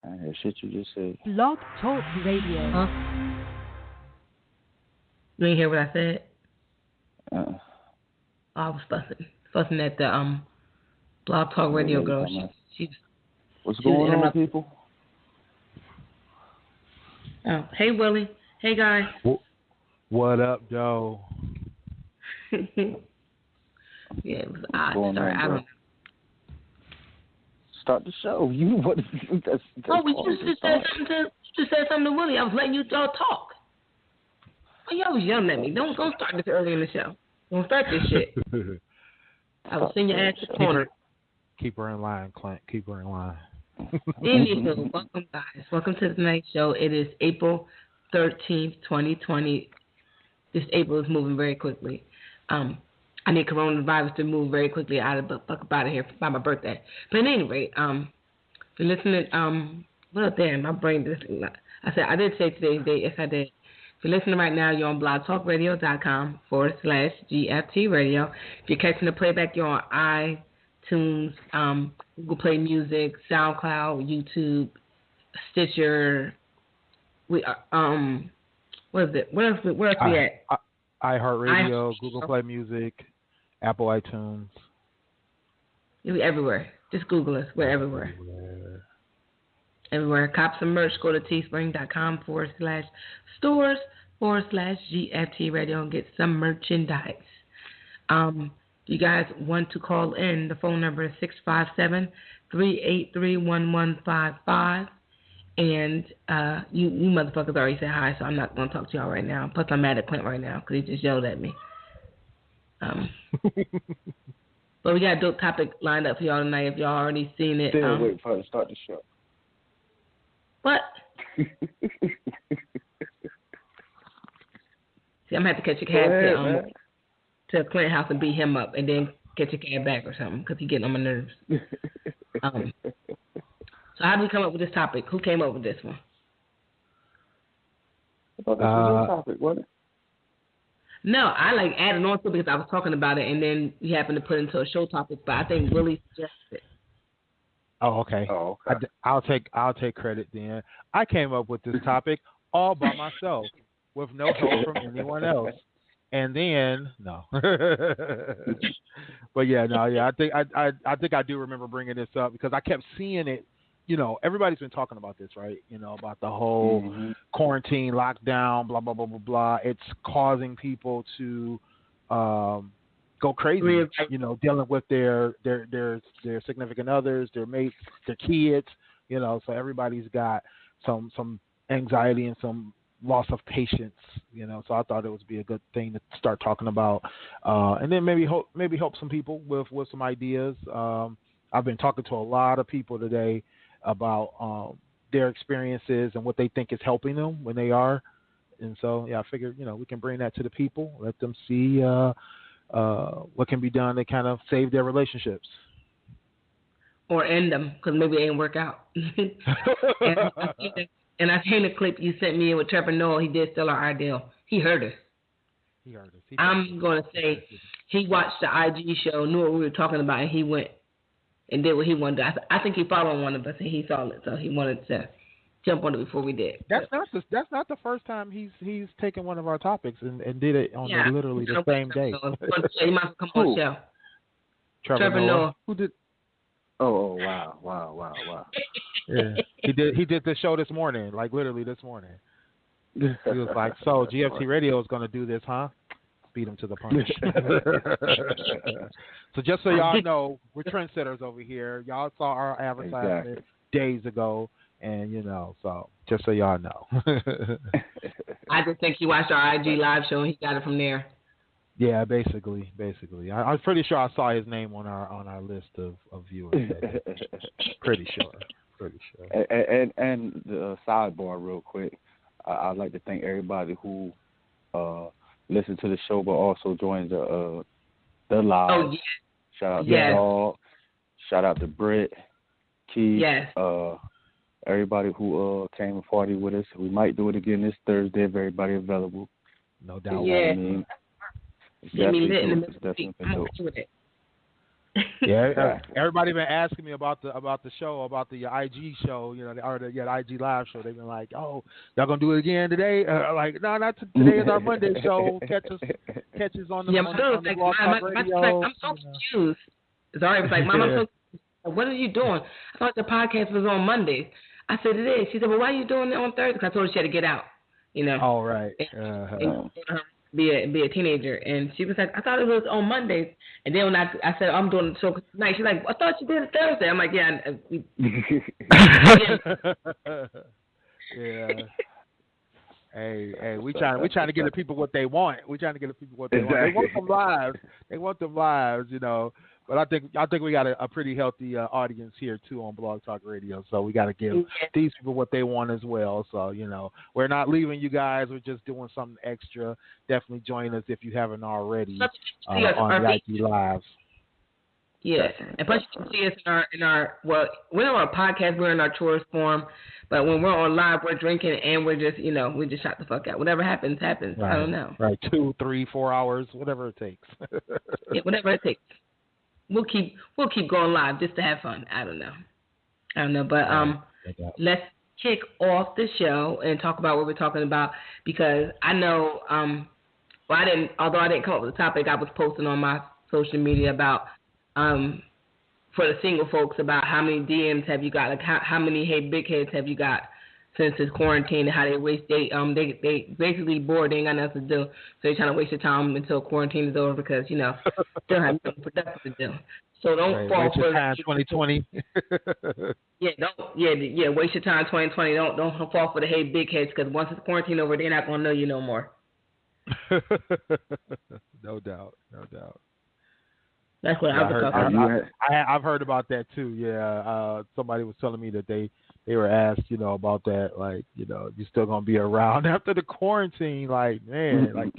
I hear shit you just said. Blog Talk Radio. Huh? You ain't hear what I said? I was fussing at the Blog Talk Radio girl. What's going on, people? Oh, hey Willie. Hey guys. What up, Joe? Yeah, it was odd. Sorry, I don't know. Start the show. You what? That's you just said something to Willie. I was letting you all talk. Oh, you always yelling at me. Don't start this early in the show. Don't start this shit. I will send your ass to the corner. Keep her in line, Clint. Keep her in line. Anywho, welcome guys. Welcome to tonight's show. It is April 13th, 2020. This April is moving very quickly. I need coronavirus to move very quickly out of here by my birthday. But at any rate, if you're listening, well, damn, my brain just, I did say today's date. Yes, I did. If you're listening right now, you're on blogtalkradio.com/GFT radio. If you're catching the playback, you're on iTunes, Google Play Music, SoundCloud, YouTube, Stitcher. What is it? Where else we at? iHeartRadio, Google Play Music, Apple iTunes. We're everywhere. Just Google us. We're everywhere. Everywhere. Cop some merch. Go to teespring.com/stores/GFT radio and get some merchandise. You guys want to call in, the phone number is 657-383-1155. And you motherfuckers already said hi, so I'm not going to talk to y'all right now. Plus, I'm mad at Clint right now because he just yelled at me. But we got a dope topic lined up for y'all tonight if y'all already seen it. Still waiting for her to start the show. What? See, I'm going to have to catch a cab to Clint's house and beat him up and then catch a cab back or something because he's getting on my nerves. So how did we come up with this topic? Who came up with this one? I thought this was your topic, wasn't it? No, I added on to it because I was talking about it, and then we happened to put it into a show topic. But I think Willie suggested it. Oh, okay. I'll take credit then. I came up with this topic all by myself with no help from anyone else. And then no, but yeah, I think I do remember bringing this up because I kept seeing it. You know, everybody's been talking about this, right? You know, about the whole quarantine, lockdown, blah, blah, blah, blah, blah. It's causing people to go crazy, you know, dealing with their significant others, their mates, their kids, you know. So everybody's got some anxiety and some loss of patience, you know. So I thought it would be a good thing to start talking about. And then maybe help some people with some ideas. I've been talking to a lot of people today about their experiences and what they think is helping them when they are. And so, yeah, I figured, you know, we can bring that to the people, let them see what can be done to kind of save their relationships. Or end them, because maybe they didn't work out. And I seen the clip you sent me in with Trevor Noah. He did steal our ideal. He heard us. I'm going to say he watched the IG show, knew what we were talking about, and he went and did what he wanted to do. I think he followed one of us, and he saw it, so he wanted to jump on it before we did. That's not the first time he's taken one of our topics and did it on literally the same day. He must come on the show. Trevor Noah. Who did? Oh, wow. Yeah, he did the show this morning, like literally this morning. He was like, "So GFT Radio is going to do this, huh?" Beat him to the punch. So just so y'all know, we're trendsetters over here. Y'all saw our advertisement days ago, and you know, so just so y'all know. I just think he watched our IG live show and he got it from there. Yeah, basically. I'm pretty sure I saw his name on our list of viewers. Pretty sure. And the sidebar, real quick. I'd like to thank everybody who listens to the show, but also joins the live. Oh yeah. Shout out to Dog. Shout out to Britt, Keith. Yes. Everybody who came and partied with us. We might do it again this Thursday if everybody available. No doubt. Yeah. I mean, Get me lit in the middle of the week. I'm okay with it. Yeah, everybody been asking me about the show, about the IG show, the IG live show. They've been like, "Oh, y'all gonna do it again today?" Like, no, not today. Is our Monday show. Catch us on the on the Blog Talk Radio. I'm so confused. Sorry, it's like, Mom, I'm so confused. What are you doing? I thought the podcast was on Mondays. I said it is. She said, well, why are you doing it on Thursday? Because I told her she had to get out. Oh, right. And be a teenager, and she was like, I thought it was on Mondays. And then when I said I'm doing the show tonight, she's like, I thought you did it Thursday. I'm like, yeah. Yeah. Hey, we trying to get the people what they want. We trying to get the people what they want. They want them lives. They want them lives, But I think we got a pretty healthy audience here too on Blog Talk Radio. So we got to give these people what they want as well. So we're not leaving you guys. We're just doing something extra. Definitely join us if you haven't already on the IG Lives. Yes, and plus you can see us in our well, we're on our podcast. We're in our chores form, but when we're on live, we're drinking and we're just we just shut the fuck out. Whatever happens, happens. Right. I don't know. Right, 2, 3, 4 hours, whatever it takes. Yeah, whatever it takes. We'll keep going live just to have fun. I don't know, but let's kick off the show and talk about what we're talking about, because I know I didn't come up with the topic, I was posting on my social media about for the single folks about how many DMs have you got, like how many hey big heads have you got since this quarantine, and how they they basically bored, they ain't got nothing to do, so they're trying to waste your time until quarantine is over, because still have nothing productive to do. So don't fall for time 2020. Waste your time 2020. Don't fall for the hey big heads, because once it's quarantine over, they're not gonna know you no more. No doubt. That's what I was talking about. I've heard about that too. Yeah, somebody was telling me that they were asked, about that. Like, you're still gonna be around after the quarantine. Like, man,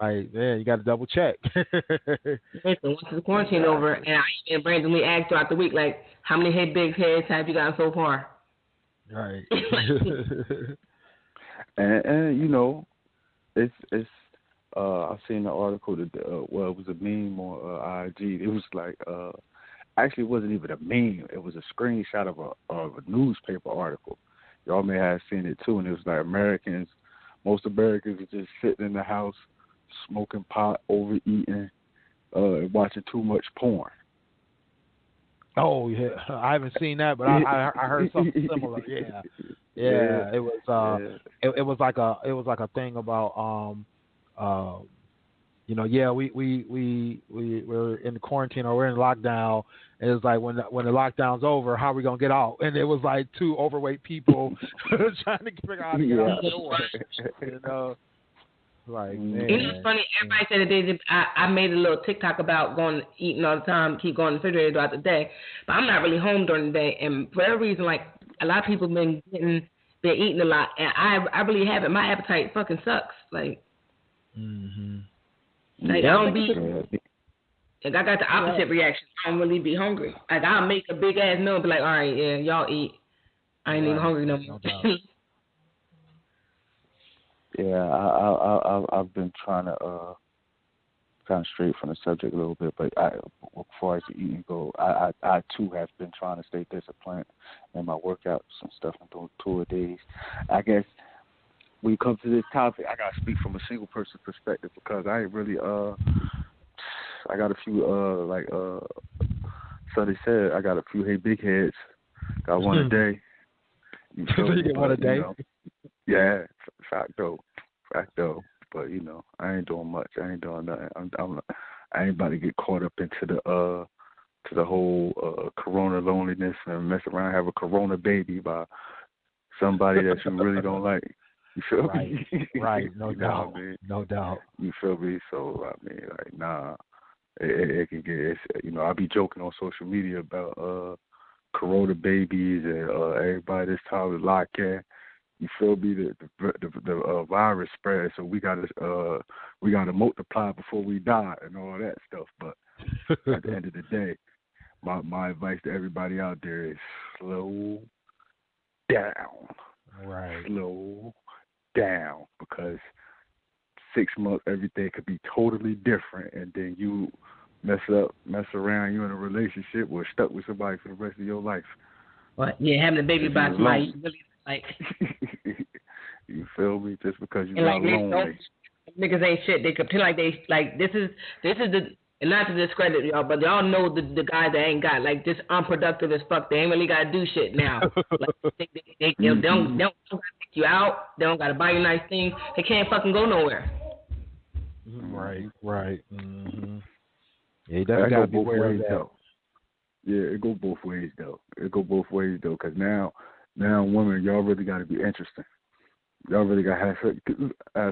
man, you got to double check. Once the quarantine over, and I even randomly asked throughout the week, like, how many hey big heads have you gotten so far? Right. and it's I've seen the article that it was a meme on IG. It was like actually it wasn't even a meme. It was a screenshot of a newspaper article. Y'all may have seen it too, and it was like most Americans are just sitting in the house smoking pot, overeating, and watching too much porn. Oh yeah, I haven't seen that, but I heard something similar. Yeah. It was it was like a thing about we're in quarantine or we're in lockdown, and it's like when the lockdown's over, how are we gonna get out? And it was like two overweight people trying to figure out how to get out the door. Like, man. It's funny. Everybody said that they did. I made a little TikTok about eating all the time, keep going to the refrigerator throughout the day. But I'm not really home during the day, and for that reason, like a lot of people been eating a lot, and I really haven't. My appetite fucking sucks. Like, like I don't be. Like I got the opposite reaction. I don't really be hungry. Like I'll make a big ass meal and be like, all right, yeah, y'all eat. I ain't even hungry no more. Yeah, I've been trying to kind of stray from the subject a little bit, but as far as the eating go, I too have been trying to stay disciplined in my workouts and stuff. I'm doing 2 a days. I guess when you come to this topic, I gotta speak from a single person perspective, because I ain't really I got a few Sonny said, I got a few hey big heads. Got one a day. You get one a day. Yeah, facto. But I ain't doing much. I ain't doing nothing. I ain't about to get caught up into the whole corona loneliness and mess around and have a corona baby by somebody that you really don't like. You feel me? Right. No doubt. No doubt. You feel me? So I mean, like, nah. It can get. I be joking on social media about corona babies and everybody this time is locked in. You feel me? The virus spread, so we gotta multiply before we die and all that stuff. But at the end of the day, my advice to everybody out there is slow down. Right. Slow down, because 6 months everything could be totally different, and then you mess around. You in a relationship or stuck with somebody for the rest of your life. What? Yeah, having a baby by somebody you really like. You feel me? Just because you and got lonely. Niggas ain't shit. They pretend like they like this is the. And not to discredit y'all, but y'all know the guys that ain't got like just unproductive as fuck. They ain't really gotta do shit now. Like they don't gotta take you out. They don't gotta buy you nice things. They can't fucking go nowhere. Right. Mm-hmm. Yeah, you definitely gotta be aware of that. Though. Yeah, it go both ways though. Because now women, y'all really gotta be interesting. Y'all really gotta have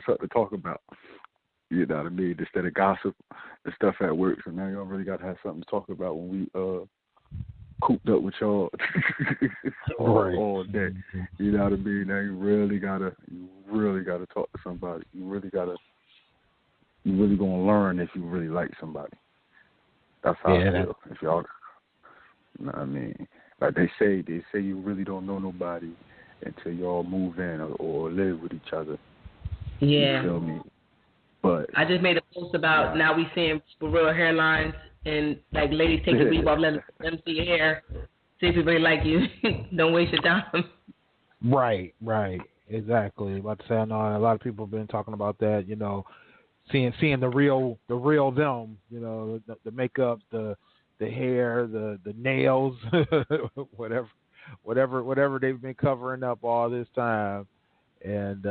something to talk about. You know what I mean? Instead of gossip and stuff at work. So now y'all really got to have something to talk about when we cooped up with y'all all day. You know what I mean? Now you really gotta talk to somebody. You really gonna learn if you really like somebody. That's how I feel. If y'all, you know what I mean? Like they say you really don't know nobody until y'all move in or live with each other. Yeah. You feel me? But I just made a post about now we seeing real hairlines and like ladies taking weave off, let them see your hair. See if people really like you. Don't waste your time. Right. Exactly. About to say, I know a lot of people have been talking about that. You know, seeing the real them. You know, the makeup, the hair, the nails, whatever they've been covering up all this time, and.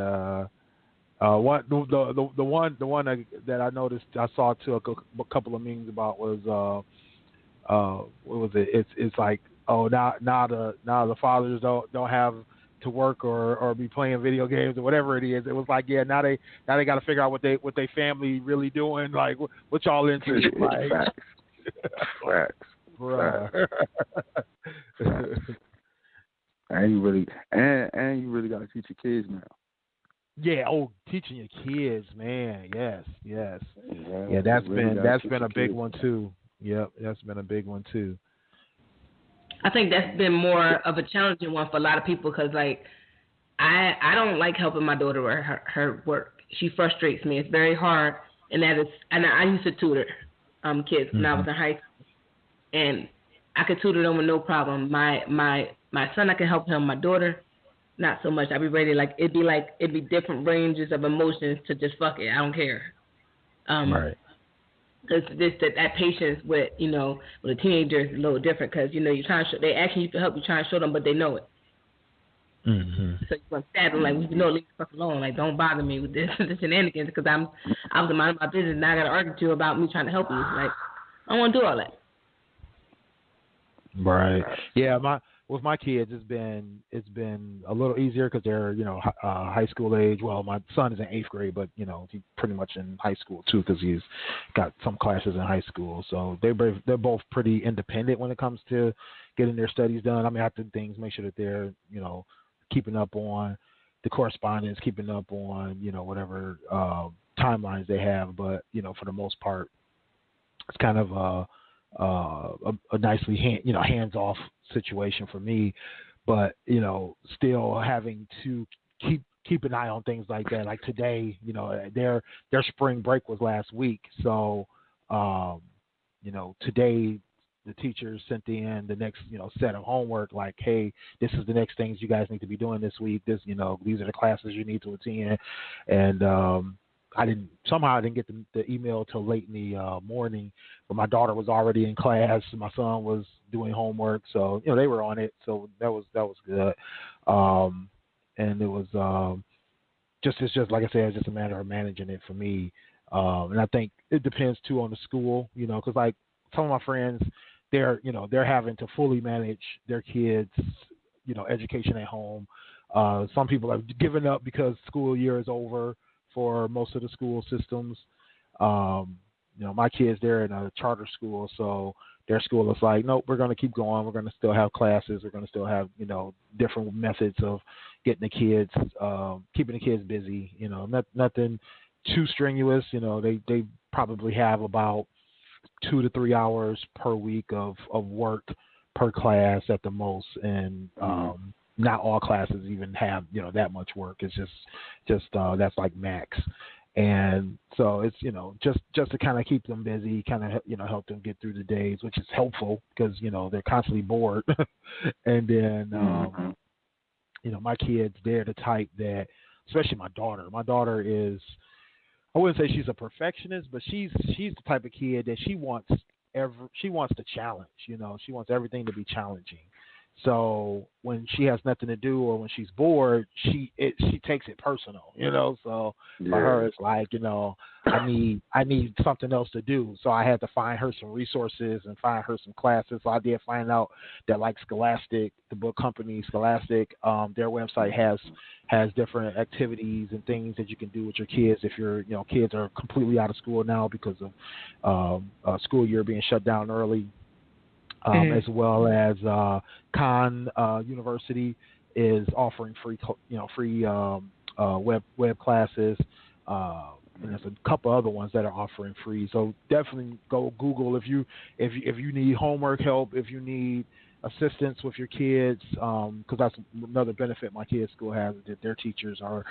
The one that I noticed I saw too a couple of memes about was what was it? It's like now the fathers don't have to work or be playing video games or whatever it is. It was like now they got to figure out what they family really doing, like what y'all into. Like facts. And you really got to teach your kids now. Yeah, teaching your kids, man. Yes. Yeah, that's been a big one too. Yep, that's been a big one too. I think that's been more of a challenging one for a lot of people because, like, I don't like helping my daughter with her work. She frustrates me. It's very hard, and I used to tutor kids when I was in high school, and I could tutor them with no problem. My son, I can help him. My daughter, not so much. I'd be ready. It'd be different ranges of emotions to just fuck it. I don't care. Right. Because that patience with a teenager is a little different because you're trying to they asking you to help, you trying to show them, but they know it. Mm-hmm. So you want to stab them leave the fuck alone. Like, don't bother me with this shenanigans because I was the mind of my business. Now I got to argue with you about me trying to help you. Like, I don't want to do all that. Right. Yeah. With my kids, it's been a little easier because they're high school age. Well, my son is in 8th grade, but he's pretty much in high school too because he's got some classes in high school. So they're both pretty independent when it comes to getting their studies done. I mean, I have to make sure that they're keeping up on the correspondence, keeping up on whatever timelines they have. But for the most part, it's kind of a nicely hands-off situation for me, but still having to keep an eye on things like that. Like today, their spring break was last week, so today the teachers sent in the next set of homework. Like, hey, this is the next things you guys need to be doing this week. This these are the classes you need to attend, and I didn't get the email till late in the morning, but my daughter was already in class. My son was doing homework, so they were on it. So that was good, and it was it's just like I said, it's just a matter of managing it for me. And I think it depends too on the school, because like some of my friends, they're having to fully manage their kids, education at home. Some people have given up because school year is over for most of the school systems. My kids, they're in a charter school, so their school is like, nope, we're going to keep going. We're going to still have classes. We're going to still have, different methods of getting the kids, keeping the kids busy. Nothing too strenuous. They probably have about 2 to 3 hours per week of work per class at the most, and not all classes even have that much work. It's just that's like max. And so it's, just to kind of keep them busy, kind of, help them get through the days, which is helpful because, they're constantly bored. And then, my kids, they're the type that, especially my daughter is, I wouldn't say she's a perfectionist, but she's the type of kid that she wants the challenge. She wants everything to be challenging. So when she has nothing to do or when she's bored, she takes it personal. So for her, it's like, I need something else to do. So I had to find her some resources and find her some classes. So I did find out that like Scholastic, the book company Scholastic, their website has different activities and things that you can do with your kids if your kids are completely out of school now because of school year being shut down early. As well as Khan University is offering free web classes, and there's a couple other ones that are offering free. So definitely go Google if you need homework help, if you need assistance with your kids, because that's another benefit my kids' school has, that their teachers are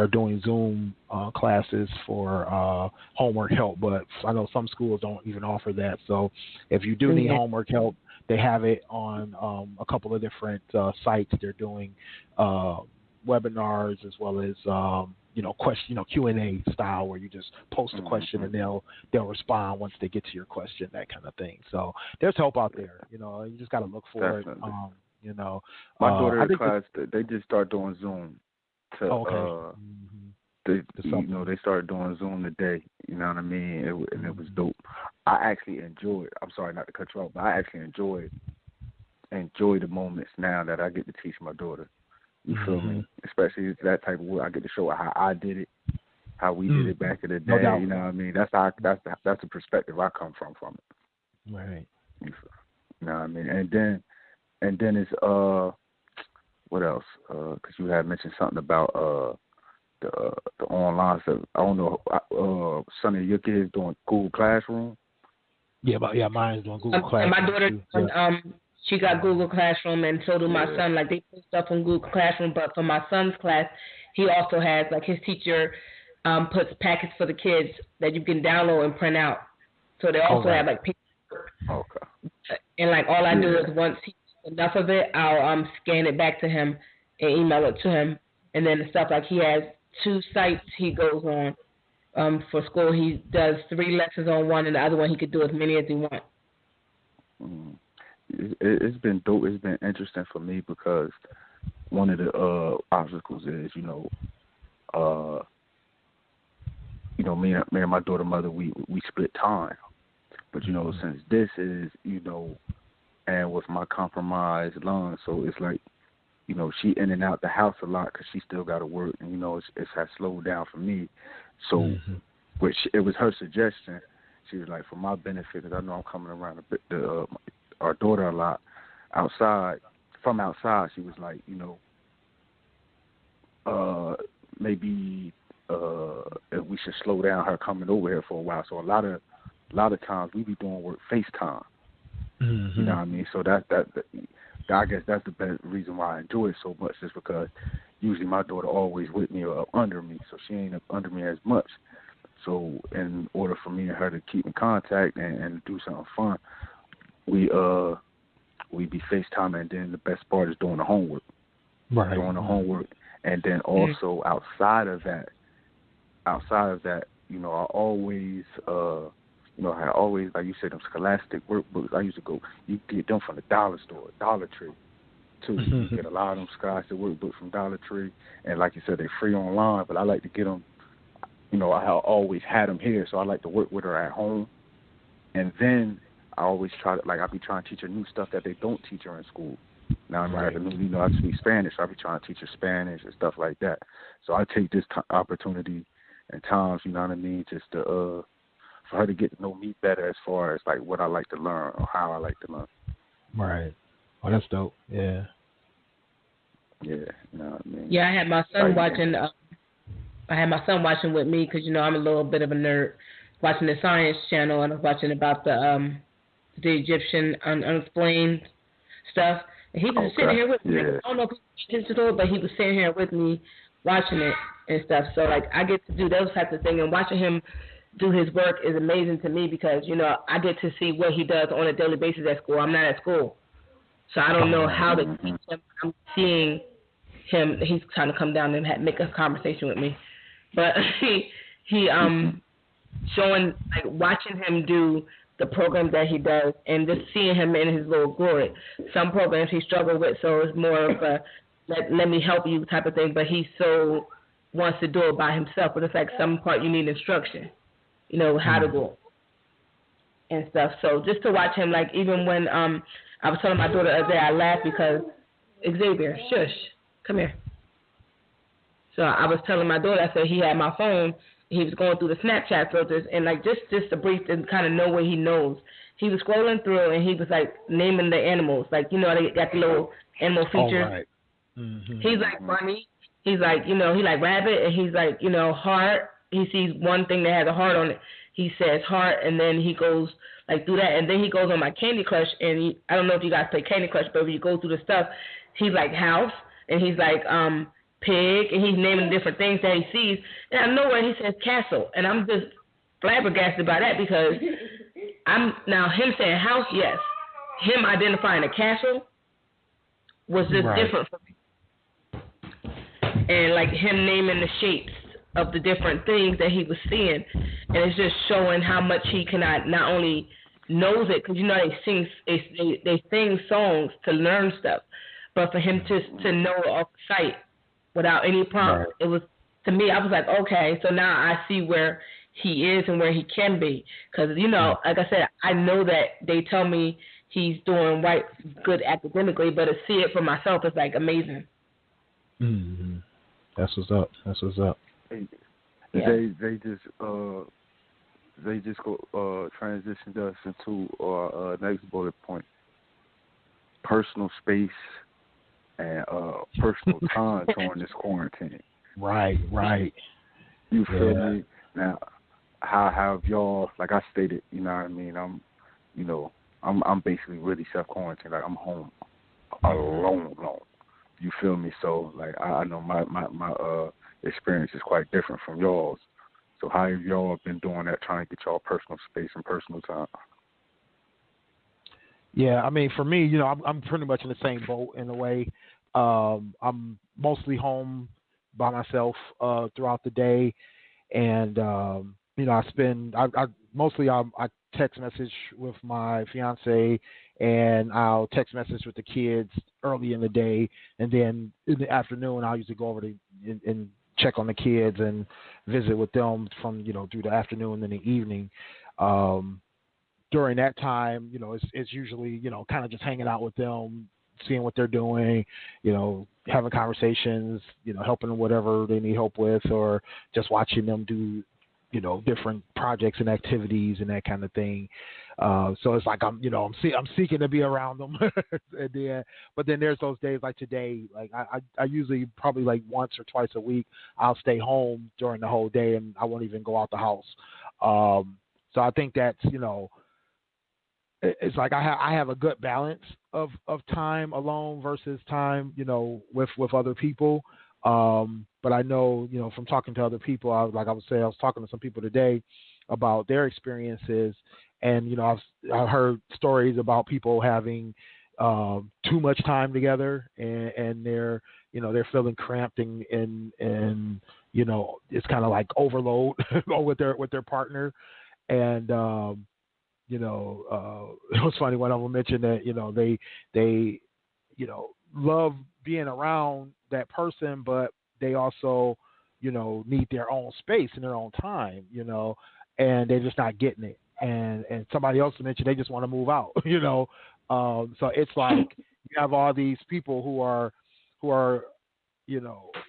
doing Zoom classes for homework help. But I know some schools don't even offer that. So if you do need homework help, they have it on a couple of different sites. They're doing webinars as well as Q&A style, where you just post a question and they'll respond once they get to your question, that kind of thing. So there's help out there. You just got to look for Definitely. it. My daughter's class, they just start doing Zoom. They started doing Zoom today. You know what I mean? And it was dope. I actually enjoyed. I'm sorry not to cut you off, but I actually enjoy the moments now that I get to teach my daughter. You feel me? Especially that type of work. I get to show her how I did it, how we did it back in the day. You know what I mean? That's the perspective I come from it. Right. You know what I mean? And then it's what else? Because you had mentioned something about the online stuff. I don't know. Some of your kids doing Google Classroom. Mine's doing Google Classroom. And my daughter, she got Google Classroom, and so do my son. Like, they put stuff on Google Classroom, but for my son's class, he also has, like, his teacher puts packets for the kids that you can download and print out. So they also have, like, paper. Okay. And, like, all I do is once he gets enough of it, I'll scan it back to him and email it to him. And then the stuff, like, he has 2 sites he goes on for school. He does 3 lessons on one, and the other one he could do as many as he wants. It's been dope. It's been interesting for me because one of the obstacles is, me and my daughter mother, we split time. But, since this is, and with my compromised lungs, so it's like, she in and out the house a lot because she still got to work, and, it's has slowed down for me. So, which it was her suggestion. She was like, for my benefit, because I know I'm coming around our daughter a lot outside. From outside, she was like, maybe if we should slow down her coming over here for a while. So a lot of times we be doing work FaceTime. You know what I mean? So that I guess that's the best reason why I enjoy it so much, is because usually my daughter always with me or up under me, so she ain't up under me as much. So in order for me and her to keep in contact and do something fun, we be FaceTiming, and then the best part is doing the homework. Right. Doing the homework, and then also outside of that, I always, I always, like you said, them Scholastic workbooks. I used to go, you get them from the dollar store, Dollar Tree, too. You get a lot of them Scholastic workbooks from Dollar Tree, and like you said, they're free online. But I like to get them. I always had them here, so I like to work with her at home, and then I always try to, I be trying to teach her new stuff that they don't teach her in school. Now I'm I speak Spanish, so I be trying to teach her Spanish and stuff like that. So I take this opportunity and times, you know what I mean, just to for her to get to know me better as far as like what I like to learn or how I like to learn. Right. Oh, that's dope. Yeah. Yeah. You know what I mean? Yeah, I had my son watching. I had my son watching with me because I'm a little bit of a nerd, watching the Science Channel, and I was watching about the Egyptian unexplained stuff. And he was sitting here with me. I don't know if he was attention to it, but he was sitting here with me watching it. and stuff. So like I get to do those types of things, and watching him do his work is amazing to me because I get to see what he does on a daily basis at school. I'm not at school, so I don't know how to teach him. I'm seeing him. He's trying to come down and make a conversation with me, but he showing like watching him do the program that he does and just seeing him in his little glory. Some programs he struggled with, so it's more of a let me help you type of thing, but he so wants to do it by himself. But it's like some part you need instruction, how to go and stuff. So just to watch him, like even when I was telling my daughter the other day, I laughed because Xavier, shush, come here. So I was telling my daughter, I said he had my phone. He was going through the Snapchat filters, and like just to brief and kind of know what he knows. He was scrolling through, and he was like naming the animals, like they got the little animal features. Oh, right. Mm-hmm. He's like bunny. He's like he like rabbit, and he's like heart. He sees one thing that has a heart on it. He says heart, and then he goes like through that, and then he goes on my Candy Crush, and I don't know if you guys play Candy Crush, but when you go through the stuff, he's like house, and he's like pig, and he's naming different things that he sees. And out of nowhere, he says castle, and I'm just flabbergasted by that because now him saying house, yes, him identifying a castle was just different for me, and like him naming the shapes of the different things that he was seeing, and it's just showing how much he cannot not only knows it because they sing songs to learn stuff, but for him to know off sight without any prompt. Right. It was, to me, I was like, okay, so now I see where he is and where he can be. Because, like I said, I know that they tell me he's doing good academically, but to see it for myself is, like, amazing. Mm-hmm. That's what's up. Yeah. They just go transitioned us into our next bullet point: personal space and personal time during this quarantine. Right. You feel me? Now, how have y'all? Like I stated, you know what I mean. I'm basically really self-quarantined. Like I'm home alone. You feel me? So like I know my experience is quite different from y'all's. So how have y'all been doing that, trying to get y'all personal space and personal time? Yeah, I mean, for me, I'm pretty much in the same boat in a way. I'm mostly home by myself throughout the day, and I text message with my fiance, and I'll text message with the kids early in the day, and then in the afternoon I'll usually go over and check on the kids and visit with them from through the afternoon and the evening. During that time, it's usually, kind of just hanging out with them, seeing what they're doing, having conversations, helping them whatever they need help with, or just watching them do, different projects and activities and that kind of thing. So it's like I'm seeking to be around them. But then there's those days like today, like I usually probably like once or twice a week, I'll stay home during the whole day and I won't even go out the house. So I think that's, it's like I have a good balance of time alone versus time, with other people. But I know, from talking to other people, I was talking to some people today about their experiences, and I've heard stories about people having too much time together, and they're feeling cramped and it's kind of like overload with their partner, and it was funny. One of them mentioned that they love being around that person, but they also need their own space and their own time, and they're just not getting it. And somebody else mentioned they just want to move out, So it's like you have all these people who are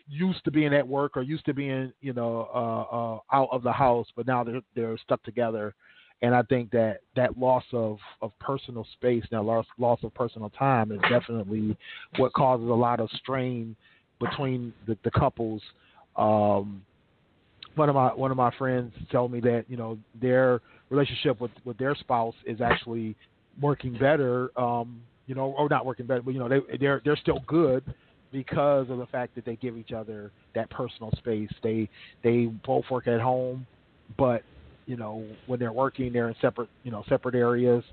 used to being at work or used to being out of the house, but now they're stuck together. And I think that loss of personal space, that loss of personal time is definitely what causes a lot of strain between the couples. One of my friends told me that their relationship with their spouse is actually working better, or not working better, but they're still good, because of the fact that they give each other that personal space. They both work at home, but when they're working, they're in separate areas.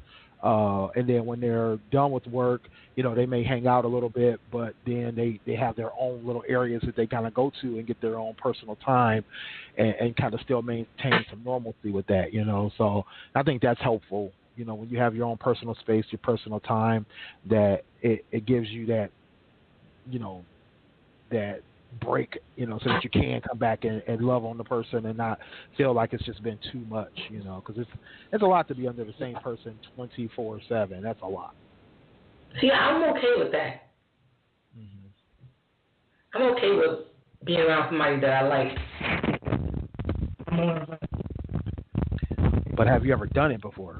And then when they're done with work, they may hang out a little bit, but then they have their own little areas that they kind of go to and get their own personal time, and kind of still maintain some normalcy with that. So I think that's helpful. When you have your own personal space, your personal time, that it gives you that, that break, so that you can come back and love on the person and not feel like it's just been too much, because it's a lot to be under the same person 24/7. That's a lot. See, I'm okay with that. Mm-hmm. I'm okay with being around somebody that I like. But have you ever done it before?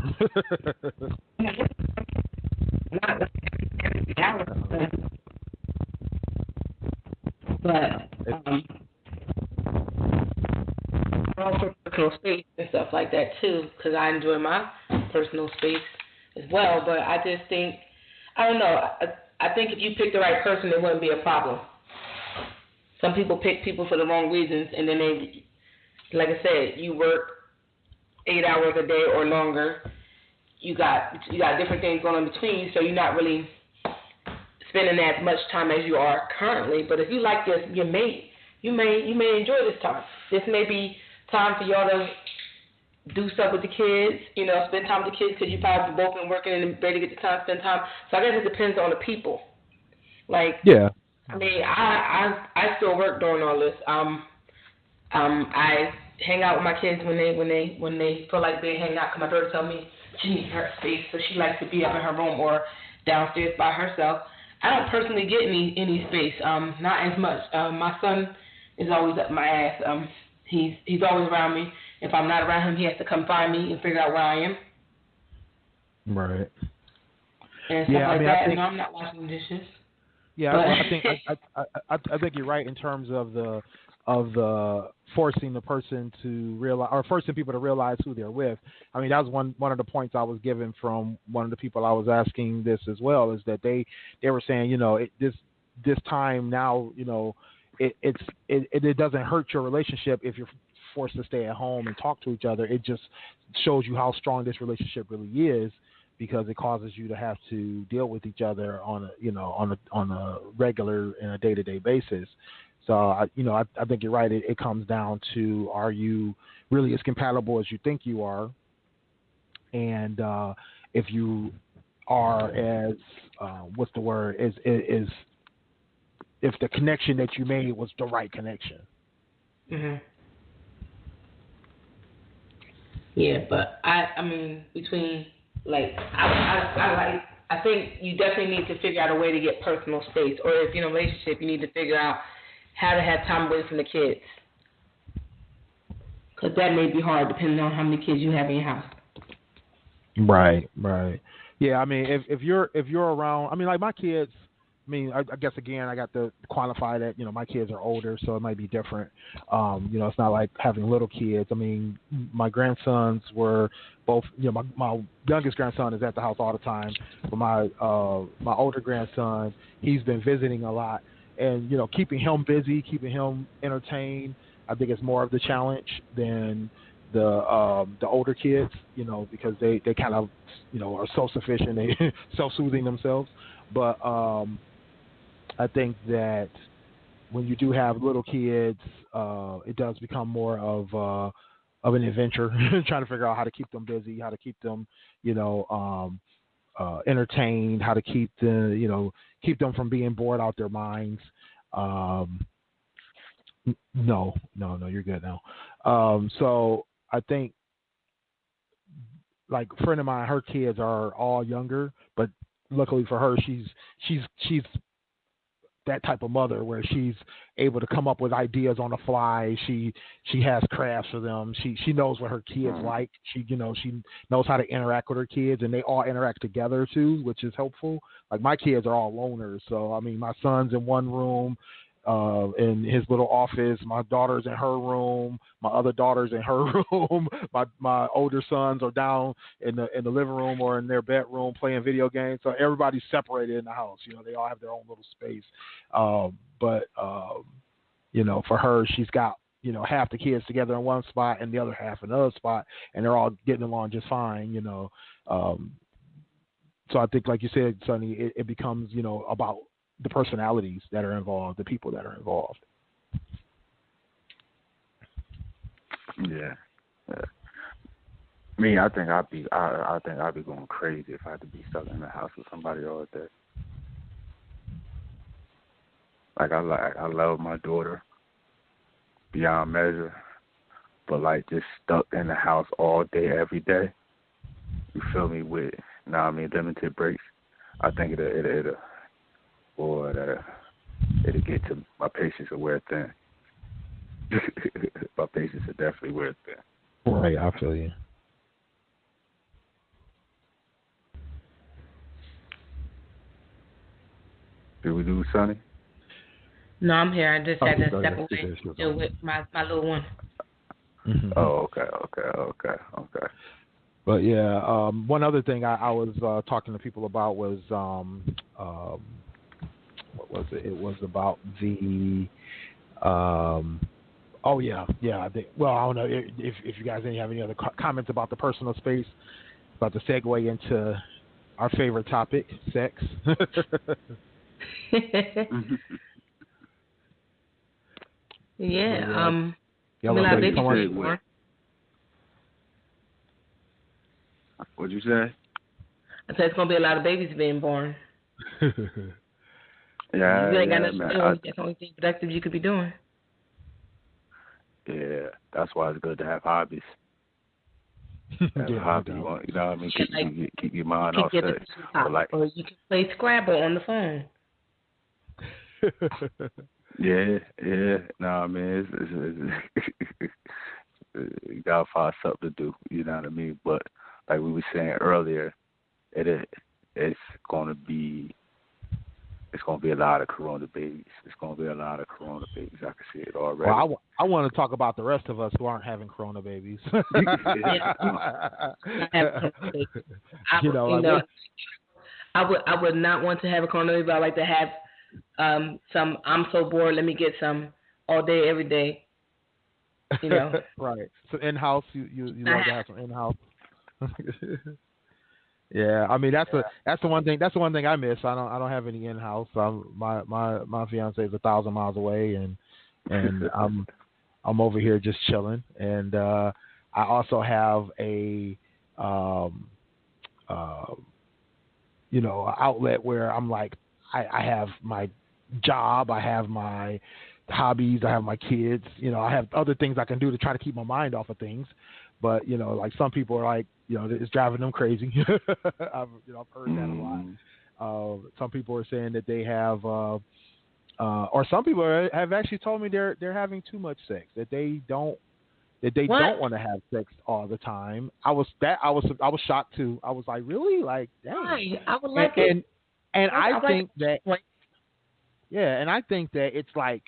But also personal space and stuff like that too, because I enjoy my personal space as well. But I just think, I don't know. I think if you pick the right person, it wouldn't be a problem. Some people pick people for the wrong reasons, and then they, like I said, you work 8 hours a day or longer. You got different things going on between, so you're not really spending as much time as you are currently. But if you like your mate, you may enjoy this time. This may be time for y'all to do stuff with the kids, spend time with the kids, because you probably both been working and ready to get the time to spend time. So I guess it depends on the people. Like, yeah. I mean, I still work during all this. I hang out with my kids when they feel like they hang out. Cause my daughter tells me she needs her space, so she likes to be up in her room or downstairs by herself. I don't personally get any space, not as much. My son is always up my ass. He's always around me. If I'm not around him, he has to come find me and figure out where I am. Right. And stuff like that. No, I'm not washing the dishes. Yeah, I think you're right in terms of the forcing the person to realize, or forcing people to realize who they're with. I mean, that was one of the points I was given from one of the people I was asking this as well, is that they were saying, this time now, it doesn't hurt your relationship if you're forced to stay at home and talk to each other. It just shows you how strong this relationship really is, because it causes you to have to deal with each other on a regular and a day-to-day basis. So I think you're right. It comes down to, are you really as compatible as you think you are, and if you are as is if the connection that you made was the right connection. Mhm. Yeah, but I mean, between I think you definitely need to figure out a way to get personal space, or if you're in a relationship, you need to figure out how to have time away from the kids, because that may be hard depending on how many kids you have in your house. Right. Yeah, I mean, if you're around, I mean, like my kids. I mean, I guess again, I got to qualify that, my kids are older, so it might be different. It's not like having little kids. I mean, my grandsons were both, my youngest grandson is at the house all the time, but my older grandson, he's been visiting a lot, and, keeping him busy, keeping him entertained, I think it's more of the challenge than the older kids, because they kind of, are self-sufficient, they self-soothing themselves. But I think that when you do have little kids, it does become more of an adventure, trying to figure out how to keep them busy, how to keep them, entertained, how to keep them from being bored out their minds. No, you're good now. So I think, like, a friend of mine, her kids are all younger, but luckily for her, she's that type of mother where she's able to come up with ideas on the fly. She has crafts for them. She knows what her kids like. She knows how to interact with her kids, and they all interact together too, which is helpful. Like, my kids are all loners, so I mean, my son's in one room, in his little office. My daughter's in her room. My other daughter's in her room. My older sons are down in the living room or in their bedroom playing video games. So everybody's separated in the house. They all have their own little space. But for her, she's got half the kids together in one spot and the other half in another spot, and they're all getting along just fine. So I think, like you said, Sonny, it becomes about the personalities that are involved, the people that are involved. Yeah. Me, I think I'd be going crazy if I had to be stuck in the house with somebody all day. Like I love my daughter beyond measure, but like just stuck in the house all day, every day. You feel me? With limited breaks. I think it'll get to my patience will wear thin. My patience will definitely wear thin. Right, I feel you. Did we lose Sonny? No, I'm here. I just had to step away to deal with my little one. Mm-hmm. Oh, okay. But yeah, one other thing I was talking to people about was what was it? It was about the I think. Well, I don't know if you guys have any other comments about the personal space. About to segue into our favorite topic, sex. Yeah. What'd you say? I said it's gonna be a lot of babies being born. Yeah, you ain't got nothing man. to do. That's the only thing productive you could be doing. Yeah, that's why it's good to have hobbies. Have a hobby, you know what I mean? Keep your mind off sex. Or you can play Scrabble on the phone. Yeah. No, I mean, it's you gotta find something to do. You know what I mean? But like we were saying earlier, it's gonna be a lot of corona babies. It's gonna be a lot of corona babies. I can see it already. Well, I want to talk about the rest of us who aren't having corona babies. I would not want to have a corona baby. I like to have some. I'm so bored. Let me get some all day, every day. Right. So in-house, you love to have some in-house. Yeah, I mean that's the one thing I miss. I don't have any in-house. My fiance is 1,000 miles away, and I'm over here just chilling. And I also have a outlet where I'm like I have my job, I have my hobbies, I have my kids. I have other things I can do to try to keep my mind off of things. But like some people are like, it's driving them crazy. I've heard that a lot. Some people are saying that they have, or some people have actually told me they're having too much sex, that they don't want to have sex all the time. I was shocked too. I was like, really? Like, dang. Right. I would like it. And I think that, yeah, and I think that it's like,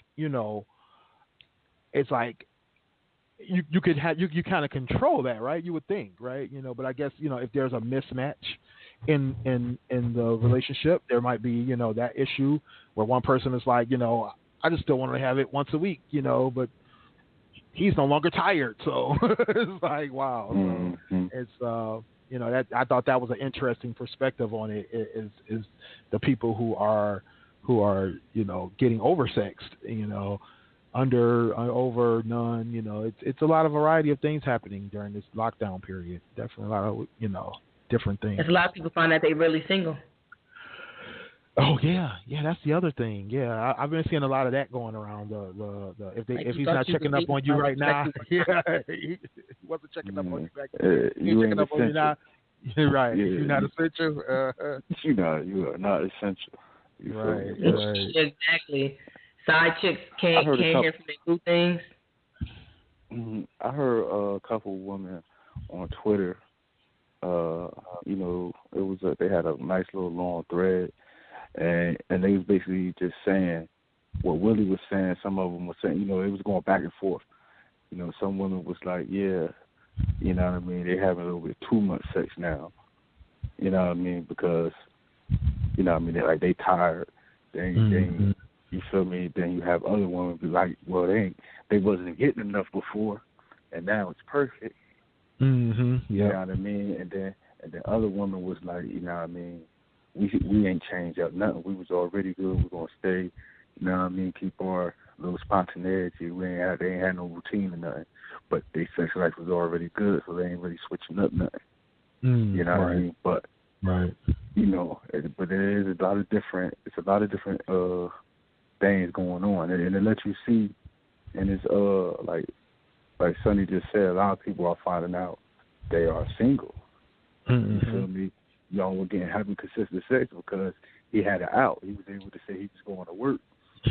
it's like you could have you kind of control that, right? You would think, right? But I guess if there's a mismatch in the relationship, there might be that issue where one person is like, I just still want to have it once a week, but he's no longer tired, so it's like, wow. Mm-hmm. So it's that I thought that was an interesting perspective on it. Is the people who are getting oversexed, under, over, none. It's a lot of variety of things happening during this lockdown period. Definitely a lot of different things. There's a lot of people find that they're really single. Oh yeah, that's the other thing. Yeah, I've been seeing a lot of that going around. If he's not checking up on you right now, he wasn't checking up on you back then. He's checking up on you now. You're right. Yeah, you're not essential. You are not essential. Right. Exactly. Side chicks can't hear from their good things. I heard a couple women on Twitter. It was they had a nice little long thread, and they was basically just saying what Willie was saying, some of them were saying, it was going back and forth. Some women was like, yeah, you know what I mean, they having a little bit too much sex now. You know what I mean? Because, you know what I mean, they tired. Then you feel me? Then you have other women be like, well, they wasn't getting enough before, and now it's perfect. Mm-hmm. Yeah. You know what I mean? And then other women was like, you know what I mean, we ain't changed up nothing. We was already good. We're gonna stay. You know what I mean? Keep our little spontaneity. They ain't had no routine or nothing. But their sex life was already good, so they ain't really switching up nothing. You know what I mean? But right. But there is a lot of different. It's a lot of different things going on, and it lets you see. And it's like Sonny just said, a lot of people are finding out they are single. Mm-hmm. You feel me? Y'all were having consistent sex because he had it out. He was able to say he was going to work.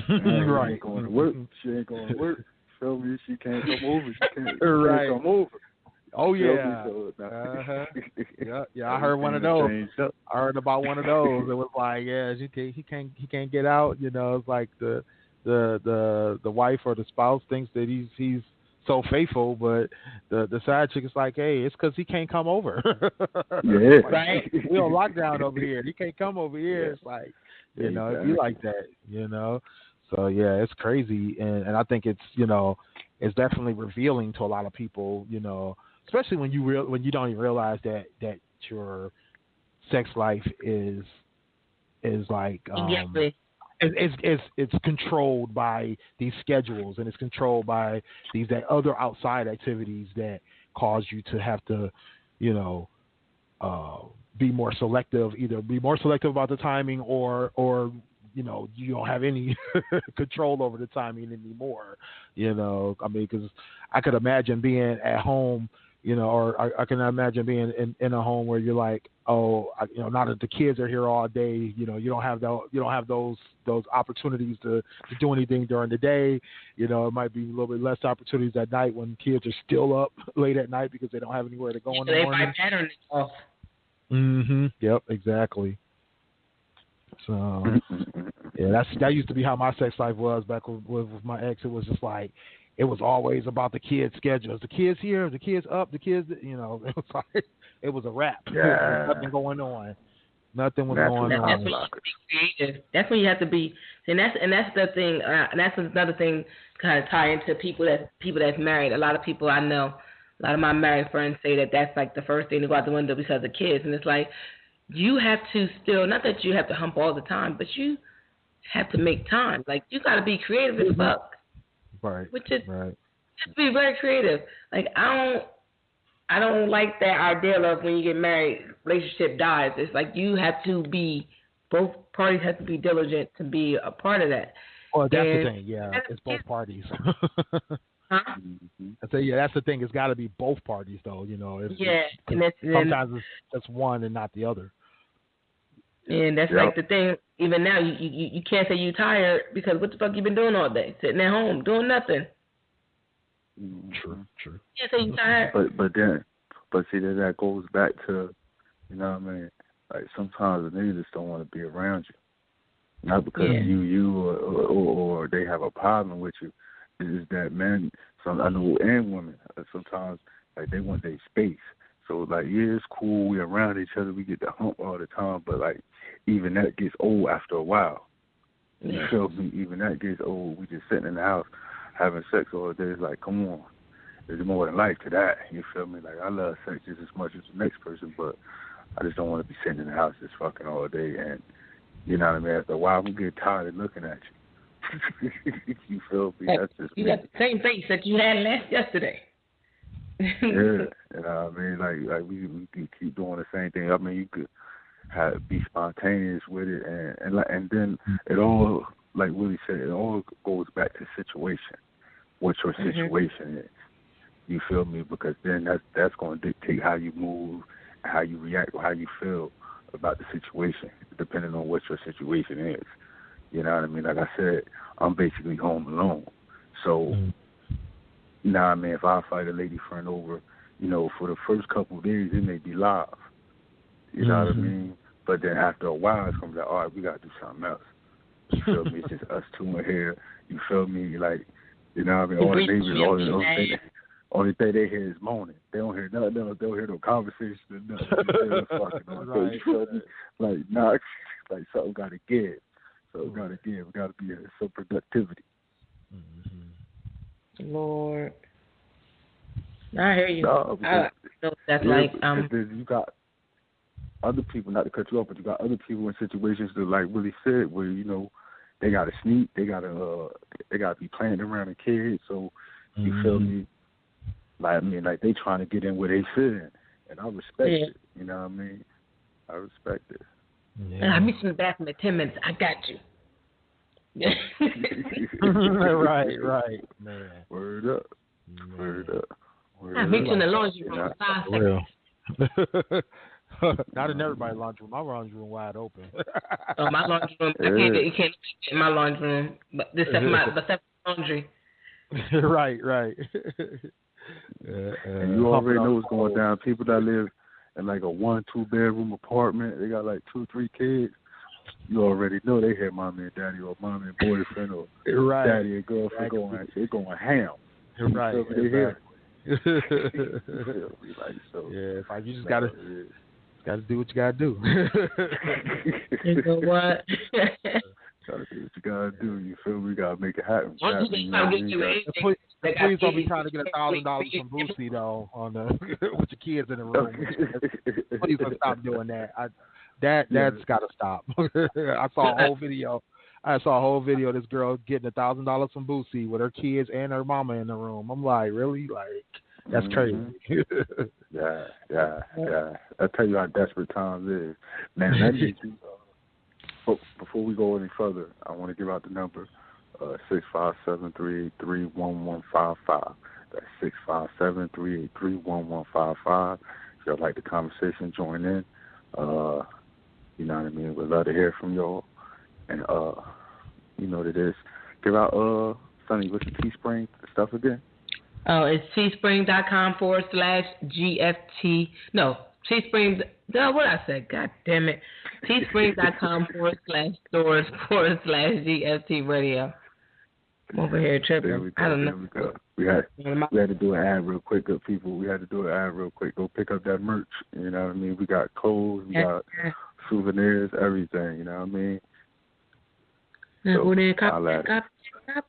Right. He ain't going to work. She ain't going to work. Feel me? She can't come over. She can't come over. Oh yeah. So, yeah. I heard one of those. I heard about one of those. It was like, yeah, he can't get out. It's like the wife or the spouse thinks that he's so faithful, but the side chick is like, hey, it's because he can't come over. Yeah. Right. We on lockdown over here. He can't come over here. Yeah. It's like, it'd be like that. So yeah, it's crazy, and I think it's it's definitely revealing to a lot of people. Especially when you don't even realize that your sex life is like it's controlled by these schedules, and it's controlled by that other outside activities that cause you to have to be more selective, either be more selective about the timing or you don't have any control over the timing anymore. I mean, because I could imagine being at home, or I can imagine being in a home where you're like, now that the kids are here all day, you don't have those opportunities to do anything during the day. It might be a little bit less opportunities at night when kids are still up late at night because they don't have anywhere to go in the morning. They pattern off. Mm-hmm. Yep. Exactly. So, yeah, that used to be how my sex life was back with my ex. It was just like, it was always about the kids' schedules. The kids here, the kids up, the kids, it was like, it was a wrap. Yeah. Nothing going on. Nothing was going on. That's when you have to be creative. That's when you have to be, and that's the thing. And that's another thing kind of tie into people that's married. A lot of people I know, a lot of my married friends say that's like the first thing to go out the window because of kids. And it's like, you have to still, not that you have to hump all the time, but you have to make time. Like, you got to be creative as fuck. Right. Which is, right. Just be very creative. Like, I don't like that idea of when you get married, relationship dies. It's like you have to be, both parties have to be diligent to be a part of that. Well, that's the thing. Yeah, it's both parties. Huh? I say, yeah, that's the thing. It's got to be both parties, though. And sometimes it's just one and not the other. And that's like the thing. Even now, you can't say you tired because what the fuck you been doing all day? Sitting at home doing nothing. True. You can't say you tired. But see that goes back to, you know what I mean? Like, sometimes the niggas just don't want to be around you, not because you or they have a problem with you. It's that men, I know, and women, sometimes like they want their space. So, like, yeah, it's cool. We around each other. We get to hump all the time. But, like, even that gets old after a while. You feel me? Even that gets old. We just sitting in the house having sex all day. It's like, come on. There's more than life to that. You feel me? Like, I love sex just as much as the next person, but I just don't want to be sitting in the house just fucking all day. And, you know what I mean? After a while, I'm going to get tired of looking at you. You feel me? That's just you got the same face that you had yesterday. Yeah, you know what I mean? Like we can keep doing the same thing. I mean, you could be spontaneous with it, and then it all, like Willie said, it all goes back to situation. What your situation is, you feel me? Because then that's going to dictate how you move, how you react, or how you feel about the situation, depending on what your situation is. You know what I mean? Like I said, I'm basically home alone, so. Nah, man, if I fight a lady friend over, for the first couple of days, it may be live. You know what I mean? But then after a while, it's going to be like, all right, we got to do something else. You feel me? It's just us two in here. You feel me? Like, you know what I mean? All the Breathe, neighbors, only thing they hear is moaning. They don't hear nothing else. They don't hear no conversation or nothing. You feel me? Like, nah, like something got to give. So got to give. Got to be some productivity. Lord. I hear you. No, I know that's you got other people, not to cut you off, but you got other people in situations that like really fit where, you know, they gotta sneak, they gotta be playing around the kids, so you feel me? Like, I mean, like they trying to get in where they fit in, and I respect it. You know what I mean? I respect it. Yeah. I'll meet you in the bathroom in 10 minutes. I got you. right, man. Word up. I'll meet you in the laundry room in 5 seconds. Not in everybody's laundry room. My laundry room wide open. My laundry room. You can't get in my laundry room, but except my laundry. Right. And you already know what's going down. People that live in like a 1-2 bedroom apartment, they got like 2-3 kids. You already know they hear mommy and daddy or mommy and boyfriend or daddy and girlfriend going ham. Right. They hear. You just gotta do what you gotta do. You know what? Gotta do what you gotta do. You feel me? Gotta make it happen. Please don't be trying to get $1,000 from Boosie though on the with your kids in the room. Please don't stop doing that. That's gotta stop. I saw a whole video. Of this girl getting $1,000 from Boosie with her kids and her mama in the room. I'm like, really? Like, that's crazy. Yeah. I tell you how desperate times is, man. That means before we go any further, I want to give out the number 657-383-1155. That's 657-383-1155. If y'all like the conversation, join in. You know what I mean? We'd love to hear from y'all. And you know what it is. Give out Sonny, what's the Teespring stuff again? Oh, it's teespring.com/GFT. No, Teespring. What I said? God damn it. Teespring.com/stores/GFT radio. I'm over here tripping. I don't know. We had to do an ad real quick, good people. We had to do an ad real quick. Go pick up that merch. You know what I mean? We got clothes, we got souvenirs, everything. You know what I mean? Now go there, cop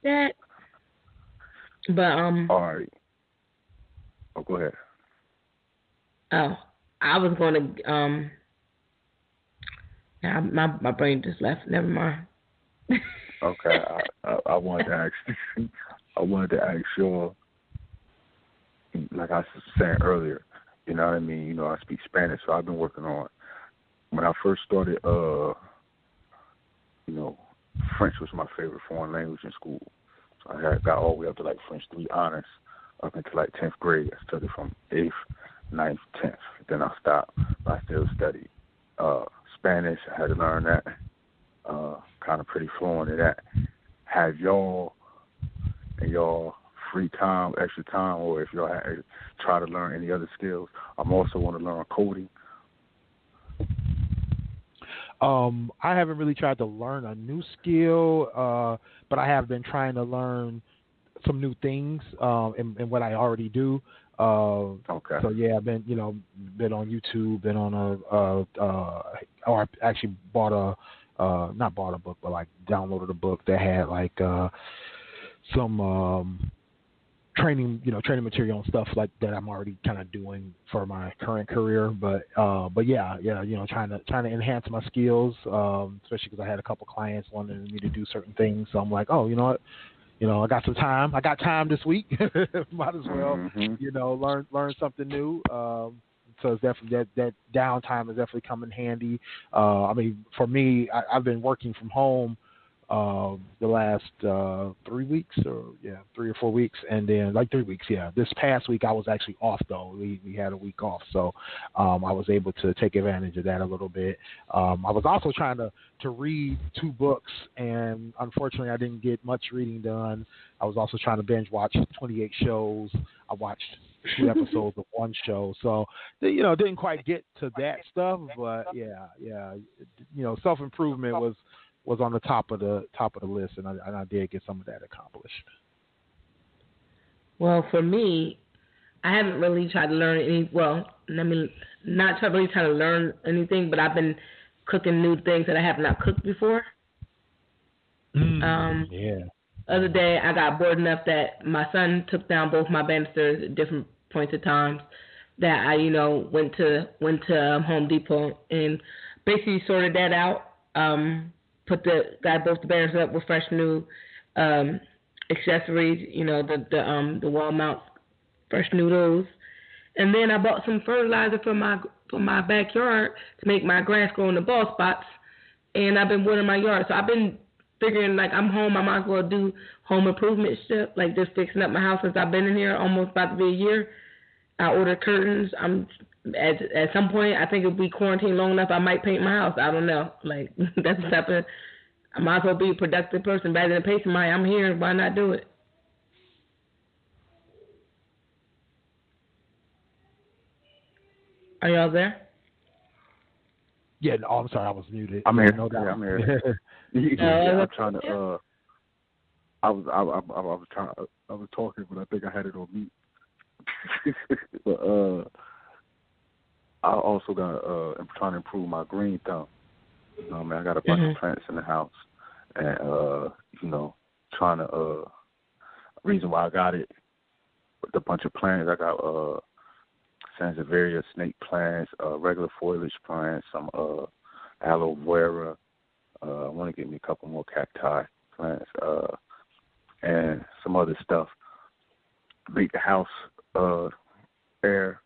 that. But all right. Oh, go ahead. Oh, I was going to my brain just left. Never mind. Okay, I wanted to ask. I wanted to ask y'all. Like I was saying earlier, you know what I mean. You know, I speak Spanish, so I've been working on. When I first started, you know, French was my favorite foreign language in school. So I got all the way up to like French 3 honors up until like 10th grade. I studied from 8th, 9th, 10th. Then I stopped. But I still studied Spanish. I had to learn that. Kind of pretty fluent in that. Have y'all in y'all free time, extra time, or if y'all try to learn any other skills? I'm also want to learn coding. I haven't really tried to learn a new skill, but I have been trying to learn some new things in what I already do. Okay. So yeah, I've been on YouTube, been on or I actually not bought a book, but like downloaded a book that had like some training material and stuff like that I'm already kind of doing for my current career. But yeah, trying to enhance my skills, especially because I had a couple clients wanting me to do certain things. So I'm like, oh, you know what? I got some time. I got time this week. Might as well, learn something new. So it's definitely that downtime is definitely come in handy. I mean, for me, I've been working from home the last 3 weeks, 3 or 4 weeks, and then like 3 weeks. Yeah, this past week I was actually off though. We had a week off, so I was able to take advantage of that a little bit. I was also trying to read 2 books, and unfortunately I didn't get much reading done. I was also trying to binge watch 28 shows. I watched 2 episodes of one show, so didn't quite get to that stuff. But yeah, self-improvement was was on the top of the list, and I did get some of that accomplished. Well, for me, I haven't really tried to learn any. Well, I mean, not really trying to learn anything, but I've been cooking new things that I have not cooked before. Yeah. Other day, I got bored enough that my son took down both my banisters at different points of times. That I, went to Home Depot and basically sorted that out. Got both the banisters up with fresh new accessories. The wall mounts, fresh noodles, and then I bought some fertilizer for my backyard to make my grass grow in the bald spots. And I've been watering my yard, so I've been figuring like I'm home, I might as well do home improvement stuff, like just fixing up my house since I've been in here almost about to be a year. I ordered curtains. I'm at some point I think it'll be quarantined long enough I might paint my house. I don't know. Like that's the type of I might as well be a productive person rather than pay somebody. I'm here, why not do it? Are y'all there? Yeah, no, I'm sorry, I was muted. I'm here. No doubt. Yeah, I'm here. I'm trying to. I was talking, but I think I had it on mute. But I also got. I'm trying to improve my green thumb. I got a bunch of plants in the house, and trying to. Reason why I got it with a bunch of plants, I got Sansevieria snake plants, regular foliage plants, some aloe vera. I want to get me a couple more cacti plants, and some other stuff. Make the house air,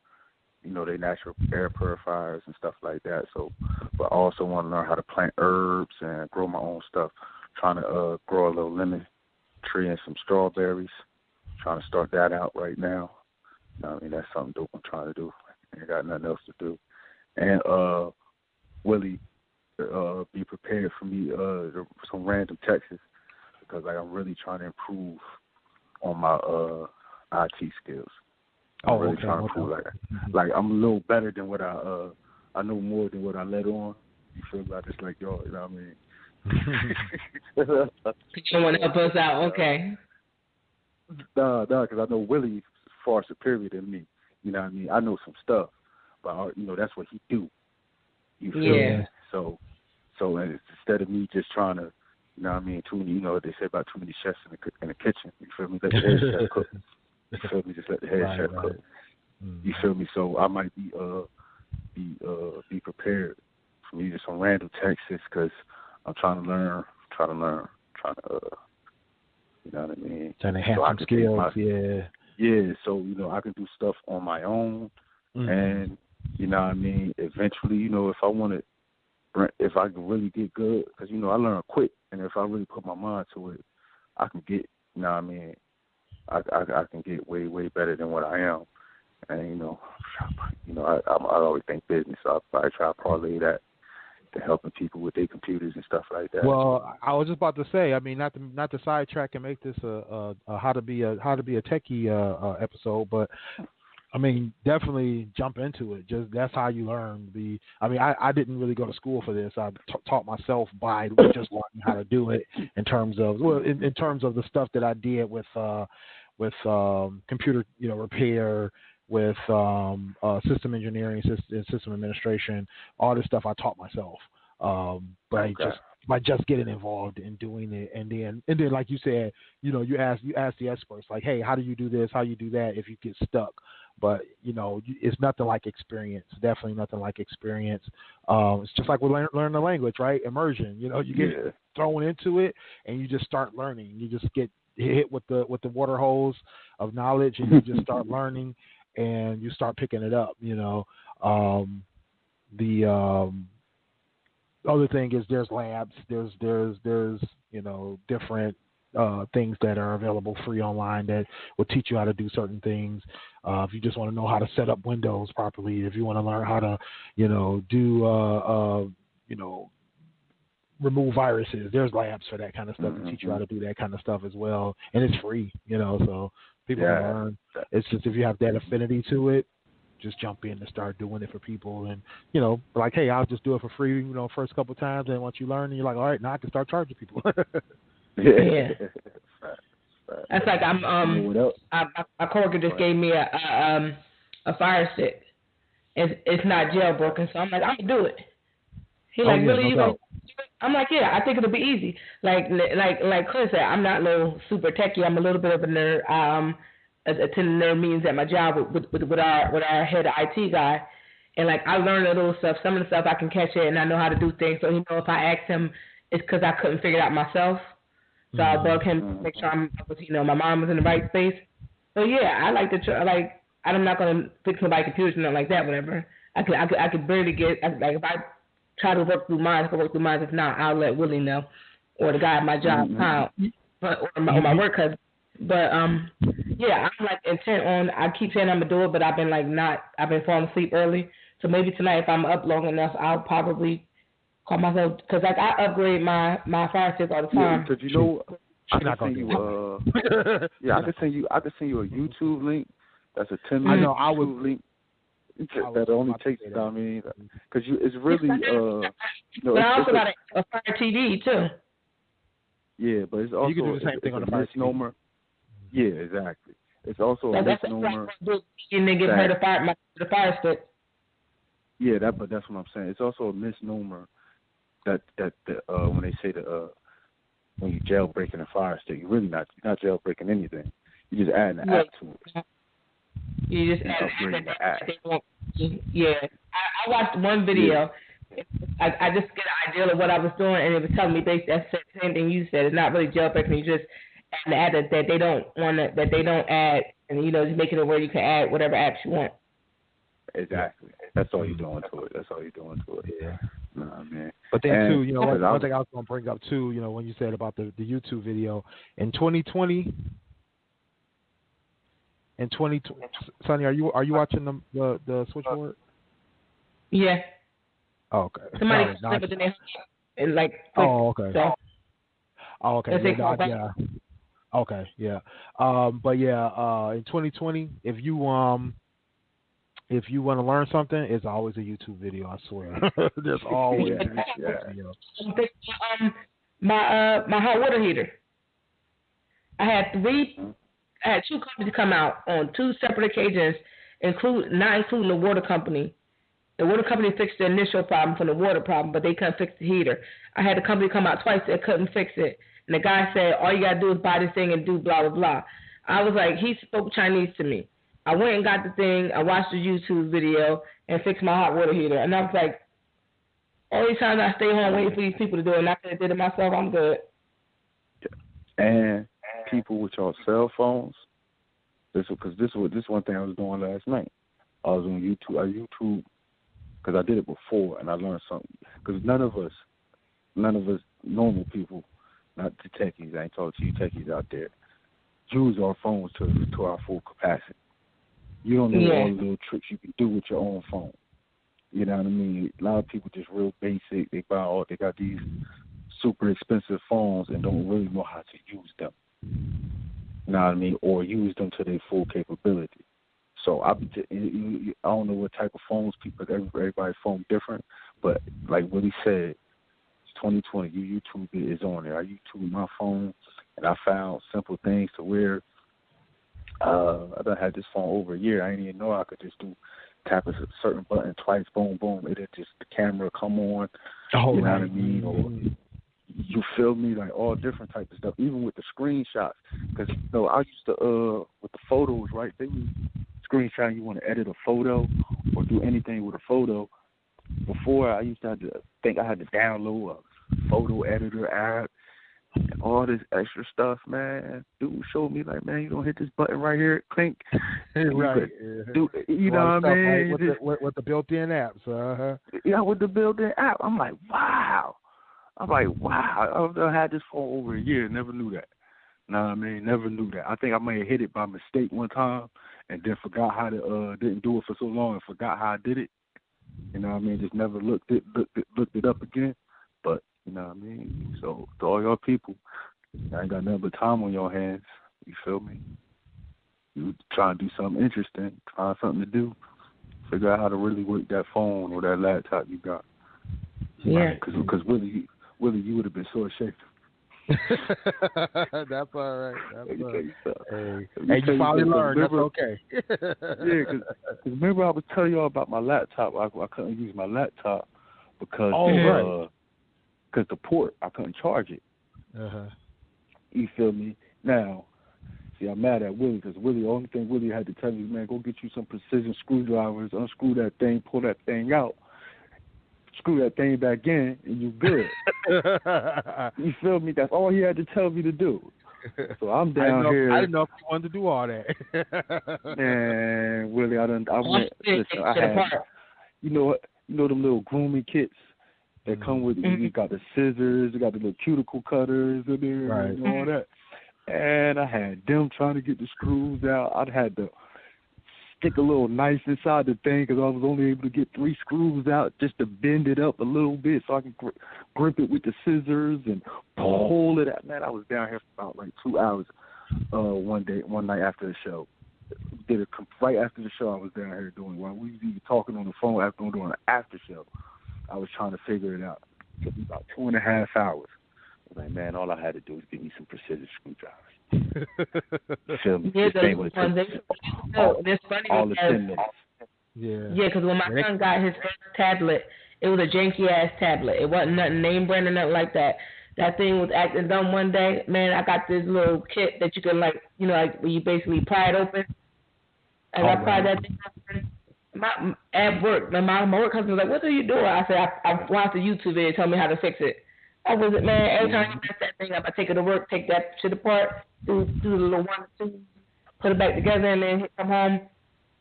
they natural air purifiers and stuff like that. So, but I also want to learn how to plant herbs and grow my own stuff. Trying to grow a little lemon tree and some strawberries. Trying to start that out right now. That's something dope I'm trying to do. I ain't got nothing else to do. And Willie, be prepared for me some random texts because I'm really trying to improve on my IT skills. I'm really trying to improve like I'm a little better than what I know more than what I let on. You feel like it's like y'all, you know what I mean? You want to help us out, okay? Nah, because I know Willie's far superior than me. You know what I mean? I know some stuff, but that's what he do. You feel me? So instead of me just trying to, you know what I mean? Too many, they say about too many chefs in the kitchen. You feel me? Let the head chef cook. You feel me? Just let the head chef cook. You feel me? So I might be prepared for me just some random texts because I'm trying to learn, you know what I mean? Trying to enhance some skills, Yeah, so, I can do stuff on my own, and, you know what I mean, eventually, if I can really get good, because, I learn quick, and if I really put my mind to it, I can get, you know what I mean, I can get way, way better than what I am, and, I always think business, so I'll probably try to parlay that to helping people with their computers and stuff like that. Well, I was just about to say, I mean, not to sidetrack and make this a how to be a techie episode, but I mean, definitely jump into it. Just that's how you learn. I didn't really go to school for this. I taught myself by just learning how to do it in terms of the stuff that I did with computer repair, with system engineering, system administration, all this stuff I taught myself. By just getting involved in doing it, and then like you said, you ask the experts like, hey, how do you do this? How you do that? If you get stuck, but it's nothing like experience. Definitely nothing like experience. It's just like we learn the language, right? Immersion. You get thrown into it, and you just start learning. You just get hit with the water hose of knowledge, and you just start learning. And you start picking it up, The other thing is there's labs, there's different things that are available free online that will teach you how to do certain things. If you just want to know how to set up Windows properly, if you want to learn how to, do remove viruses, there's labs for that kind of stuff to teach you how to do that kind of stuff as well, and it's free, so people can learn. It's just if you have that affinity to it, just jump in and start doing it for people, and like, hey, I'll just do it for free, first couple times, and once you learn, and you're like, all right, now I can start charging people. Yeah. That's like my coworker just gave me a Fire Stick. It's not jailbroken, so I'm like, I can do it. He like, really? You gonna? I'm like, yeah, I think it'll be easy. Like Clint said, I'm not no super techie. I'm a little bit of a nerd. Attending nerd meetings at my job with our head IT guy, and like I learned a little stuff. Some of the stuff I can catch it, and I know how to do things. So if I ask him, it's because I couldn't figure it out myself. So I'll bug him to make sure my mom was in the right space. So yeah, I like to I'm not gonna fix nobody's computer or nothing like that. Whatever. I could barely get like if I try to work through mine, I can work through mine. If not, I'll let Willie know, or the guy at my job, or my work cousin. But yeah, I'm like intent on. I keep saying I'm gonna do it, but I've been falling asleep early. So maybe tonight, if I'm up long enough, I'll probably call myself, because like I upgrade my Fire Stick all the time. Yeah, because I can send you. I can send you a YouTube link. That's a 10-minute YouTube link. That only takes. I mean, because it's really. But I also got a Fire TV too. Yeah, but it's also you can do the same thing on the Fire misnomer. TV. Yeah, exactly. It's also a misnomer. And then give her the Fire Stick. Yeah, but that's what I'm saying. It's also a misnomer that when they say when you jailbreaking a Fire Stick, you're really not jailbreaking anything. You're just adding an app to it. You just add the app. Yeah, I watched one video. I just get an idea of what I was doing, and it was telling me basically the same thing you said. It's not really jailbreaking. You just add an add that they don't add, and just making it where you can add whatever apps you want. Exactly. That's all you're doing to it. Yeah. Nah, man. But then too, one thing I was going to bring up too, when you said about the YouTube video in 2020. In 2020, Sonny, are you watching the switchboard? Yeah. Oh, okay. Somebody and like. Oh, okay. So. Oh, okay. Yeah. Okay. Yeah. But yeah, in 2020, if you want to learn something, it's always a YouTube video. I swear. There's always a YouTube video. My hot water heater. I had two companies come out on two separate occasions, not including the water company. The water company fixed the initial problem from the water problem, but they couldn't fix the heater. I had the company come out twice that couldn't fix it. And the guy said, all you got to do is buy this thing and do blah, blah, blah. I was like, he spoke Chinese to me. I went and got the thing. I watched the YouTube video and fixed my hot water heater. And I was like, all these times I stay home waiting for these people to do it, and I could have did it myself, I'm good. And people with your cell phones, this one thing I was doing last night. I was on YouTube, because I did it before, and I learned something. Because none of us normal people, not the techies, I ain't talking to you techies out there, use our phones to our full capacity. You don't know all the little tricks you can do with your own phone. You know what I mean? A lot of people just real basic. They got these super expensive phones and don't really know how to use them. You know what I mean? Or use them to their full capability. So I don't know what type of phones people. Everybody's phone different, but like what he said, it's 2020. YouTube is on there. I YouTube my phone, and I found simple things to where I done had this phone over a year. I didn't even know I could just tap a certain button twice, boom, boom. It just the camera come on. Oh, you know right. what I mean? Or you feel me? Like all different type of stuff, even with the screenshots. Because I used to with the photos, right? They was screenshot. You want to edit a photo or do anything with a photo. Before I used to have to think I had to download a photo editor app and all this extra stuff, man. Dude showed me like, man, you don't hit this button right here, clink. Right. You know what I mean? Right, with the built-in apps. Yeah, with the built-in app. I'm like, wow. I've had this phone over a year. Never knew that. Know what I mean? Never knew that. I think I may have hit it by mistake one time and then forgot how to, didn't do it for so long and forgot how I did it. You know what I mean? Just never looked it up again. But, you know what I mean? So, to all y'all people, I ain't got nothing but time on your hands. You feel me? You try and do something interesting, try something to do. figure out how to really work that phone or that laptop you got. Yeah. Because Willie, you would have been so ashamed. That's all right. That's all right. Hey, you finally learned. That's okay. Yeah, because remember I was telling y'all about my laptop. I couldn't use my laptop because because the port, I couldn't charge it. Uh-huh. You feel me? Now, see, I'm mad at Willie because the only thing Willie had to tell me, man, go get you some precision screwdrivers, unscrew that thing, pull that thing out, screw that thing back in, and you good. You feel me? That's all he had to tell me to do. So I'm down here. I didn't know if you wanted to do all that. Man, Willie, I had, you know them little grooming kits that come with, you got the scissors, you got the little cuticle cutters in there, right, and all that. And I had them trying to get the screws out. I'd had to stick a little knife inside the thing because I was only able to get 3 screws out just to bend it up a little bit so I can grip it with the scissors and pull it out. Man, I was down here for about like 2 hours one night after the show. Did it right after the show. I was down here doing while we was even talking on the phone after doing an after show. I was trying to figure it out. It took me about 2.5 hours. I was like, man, all I had to do was get me some precision screwdrivers. Feel me? Yeah, this thing would have took all the 10 minutes. Yeah, because when my son got his first tablet, it was a janky ass tablet. It wasn't nothing name brand or nothing like that. That thing was acting dumb one day. Man, I got this little kit that you can like where you basically pry it open. And I pried that thing open. At work, my work husband was like, "What are you doing?" I said, "I watched a YouTube video tell me how to fix it." I was it, man. Every time you mess that thing up, I take it to work, take that shit apart, do the little 1 or 2, put it back together, and then he come home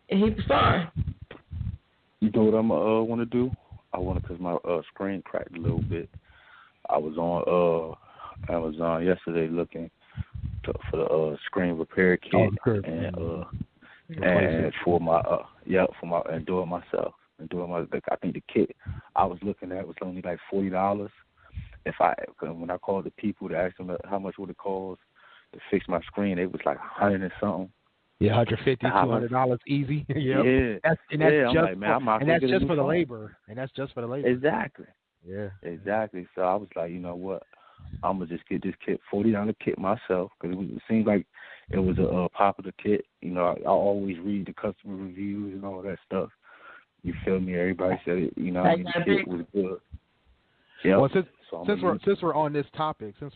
and he was fine. You know what I'm want to do? I want to, because my screen cracked a little bit. I was on Amazon yesterday looking for the screen repair kit and for my and do it myself and do it my. I think the kit I was looking at was only like $40. When I called the people to ask them how much would it cost to fix my screen, it was like $100 and something. Yeah, $150, $200 easy. Yeah, that's just for the labor. And that's just for the labor. Exactly. Yeah. Exactly. So I was like, you know what? I'm gonna just get this kit, $40 kit myself, because it seemed like it was a popular kit. You know, I always read the customer reviews and all that stuff. You feel me? Everybody said it. You know, the kit was good. Yeah. Well, since we're on this topic, to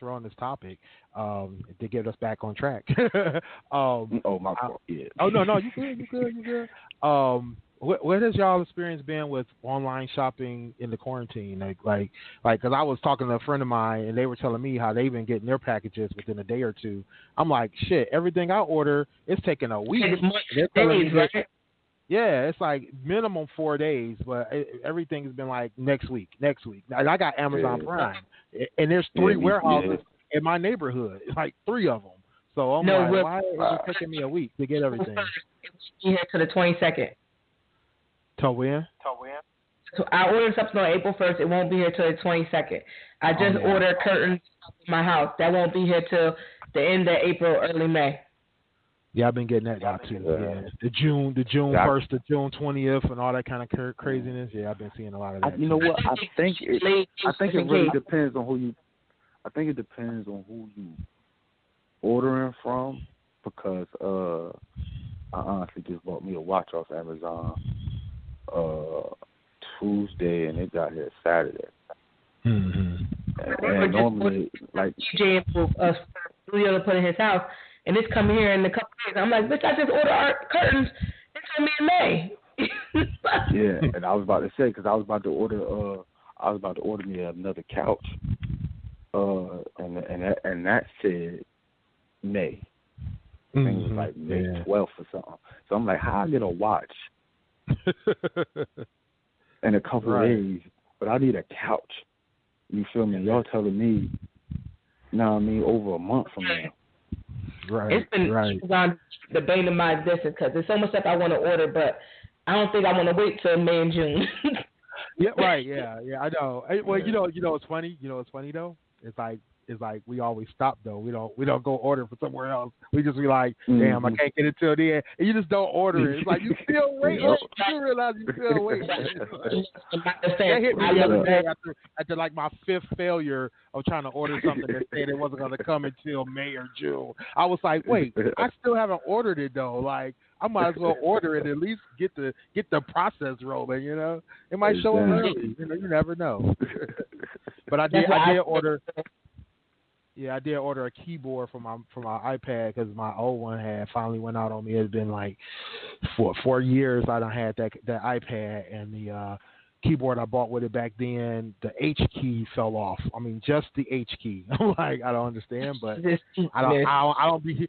get us back on track. My fault. Yeah. Oh no, you good. What has y'all experience been with online shopping in the quarantine? Like, because I was talking to a friend of mine and they were telling me how they've been getting their packages within a day or two. I'm like, shit, everything I order, it's taking a week. Right? Yeah, it's like minimum 4 days, but everything's been like next week. I got Amazon Prime, and there's 3 warehouses in my neighborhood, like 3 of them. So I'm why is it taking me a week to get everything? It will be here to the 22nd. Till when? So I ordered something on April 1st. It won't be here till the 22nd. I just ordered curtains in my house. That won't be here till the end of April, early May. Yeah, I've been getting that now too. Yeah, the June 1st, the June 20th, and all that kind of craziness. Yeah, I've been seeing a lot of that. You know what? I think it really depends on who you. I think it depends on who you ordering from, because I honestly just bought me a watch off Amazon Tuesday, and it got here Saturday. Mm-hmm. And normally, like DJ studio to put in his house, and it's coming here in a couple days. I'm like, bitch, I just ordered our curtains. It's coming in May. Yeah, and I was about to say, because I was about to order me another couch, and that said May. I think it was like May 12th or something. So I'm like, how I get a watch in a couple of days, but I need a couch. You feel me? Y'all telling me, you know what I mean, over a month from now. Right. It's been debating my existence because there's so much stuff I want to order, but I don't think I want to wait till May and June. Yeah, right. Yeah, I know. Well, you know, it's funny. You know, it's funny though. It's like is like we always stop though. We don't go order for somewhere else. We just be like, damn, I can't get it till then, and you just don't order it. It's like you still waiting. You realize you still waiting. They hit me the other day after like my 5th failure of trying to order something that said it wasn't going to come until May or June. I was like, wait, I still haven't ordered it though. Like I might as well order it, at least get the process rolling. You know, it might show up early. You know, you never know. But I did order. Yeah, I did order a keyboard for my iPad because my old one had finally went out on me. It's been like for 4 years I done had that iPad, and the keyboard I bought with it back then, the H key fell off. I mean, just the H key. I'm like, I don't understand, but I don't be.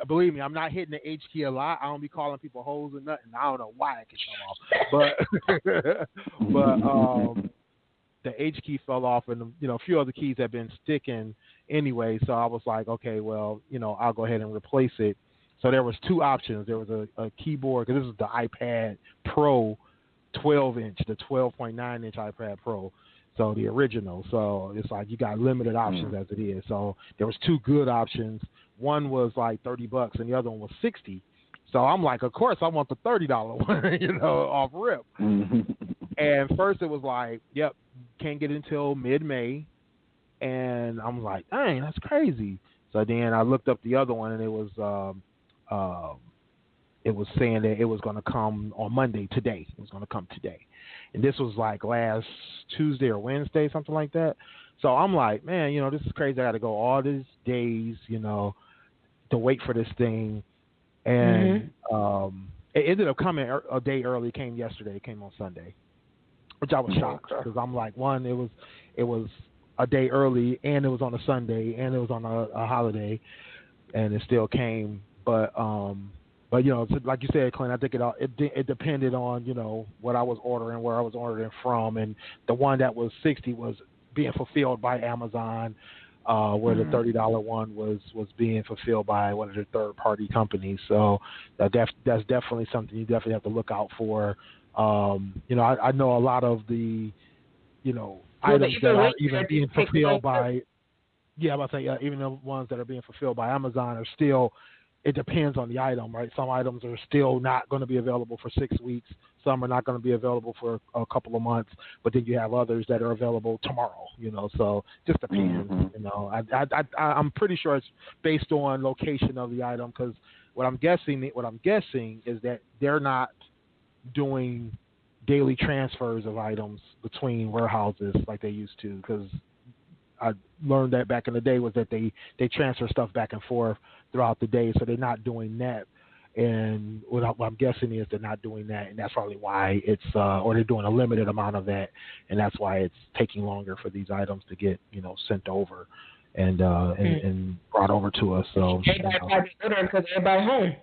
Believe me, I'm not hitting the H key a lot. I don't be calling people hoes or nothing. I don't know why it can come off, but the H key fell off, and a few other keys have been sticking anyway. So I was like, okay, well, I'll go ahead and replace it. So there was 2 options. There was a keyboard, because this is the iPad Pro 12-inch, the 12.9-inch iPad Pro, so the original. So it's like you got limited options as it is. So there was 2 good options. One was like $30, and the other one was $60. So I'm like, of course I want the $30 one, off rip. And first it was like, yep, can't get it until mid-May. And I'm like, dang, that's crazy. So then I looked up the other one, and it was saying that it was going to come on Monday, today. It was going to come today. And this was like last Tuesday or Wednesday, something like that. So I'm like, man, this is crazy. I got to go all these days, to wait for this thing. And it ended up coming a day early. It came yesterday. It came on Sunday, which I was shocked, because I'm like, one, it was a day early, and it was on a Sunday, and it was on a holiday, and it still came. But like you said, Clint, I think it depended on what I was ordering, where I was ordering from, and the one that was $60 was being fulfilled by Amazon, where the $30 one was being fulfilled by one of the third-party companies. So that's definitely something you definitely have to look out for. I know a lot of the items that are even being fulfilled by, I'm about to say, even the ones that are being fulfilled by Amazon are still, it depends on the item, right? Some items are still not going to be available for 6 weeks. Some are not going to be available for a couple of months, but then you have others that are available tomorrow, so just depends, I'm pretty sure it's based on location of the item, because what I'm guessing is that they're not doing daily transfers of items between warehouses like they used to, because I learned that back in the day was that they transfer stuff back and forth throughout the day, so they're not doing that. And what I'm guessing is they're not doing that, and that's probably why it's or they're doing a limited amount of that, and that's why it's taking longer for these items to get sent over and brought over to us. So everybody ordering because everybody home.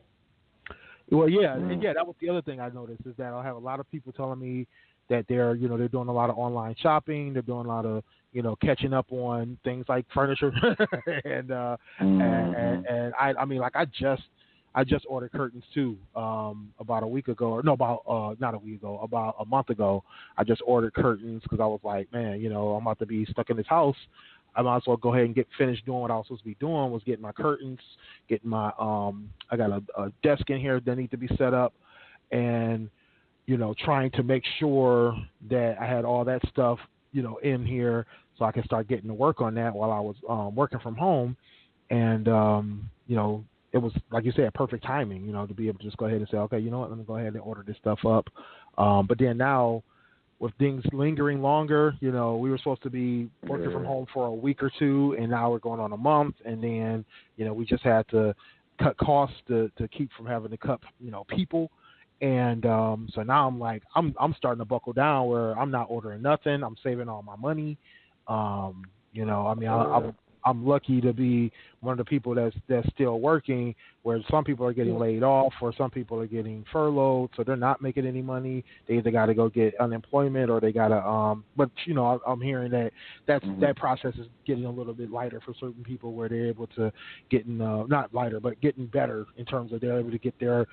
Well, yeah, that was the other thing I noticed, is that I have a lot of people telling me that they're doing a lot of online shopping, they're doing a lot of catching up on things like furniture, and I mean, like I just ordered curtains too, about a week ago, or no, not a week ago, about a month ago. I just ordered curtains because I was like, man, I'm about to be stuck in this house. I might as well go ahead and get finished doing what I was supposed to be doing, was getting my curtains, getting my, I got a desk in here that need to be set up, and, trying to make sure that I had all that stuff, in here so I can start getting to work on that while I was working from home. And, it was, like you said, perfect timing, to be able to just go ahead and say, okay, you know what, let me go ahead and order this stuff up. But then now, with things lingering longer, we were supposed to be working from home for a week or two, and now we're going on a month. And then, we just had to cut costs to keep from having to cut, people. And so now I'm like, I'm starting to buckle down, where I'm not ordering nothing. I'm saving all my money. I'm lucky to be one of the people that's still working, where some people are getting laid off, or some people are getting furloughed, so they're not making any money. They either got to go get unemployment, or they got to. But I'm hearing that process is getting a little bit lighter for certain people, where they're able to not lighter, but getting better in terms of they're able to get their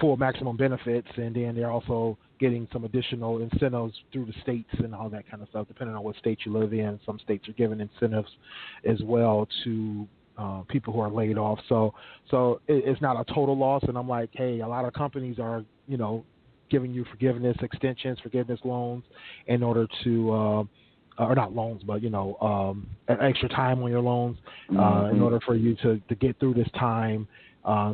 full maximum benefits, and then they're also getting some additional incentives through the states and all that kind of stuff, depending on what state you live in. Some states are giving incentives as well to people who are laid off. So it's not a total loss. And I'm like, hey, a lot of companies are, giving you forgiveness loans in order to, or not loans, but, an extra time on your loans in order for you to get through this time.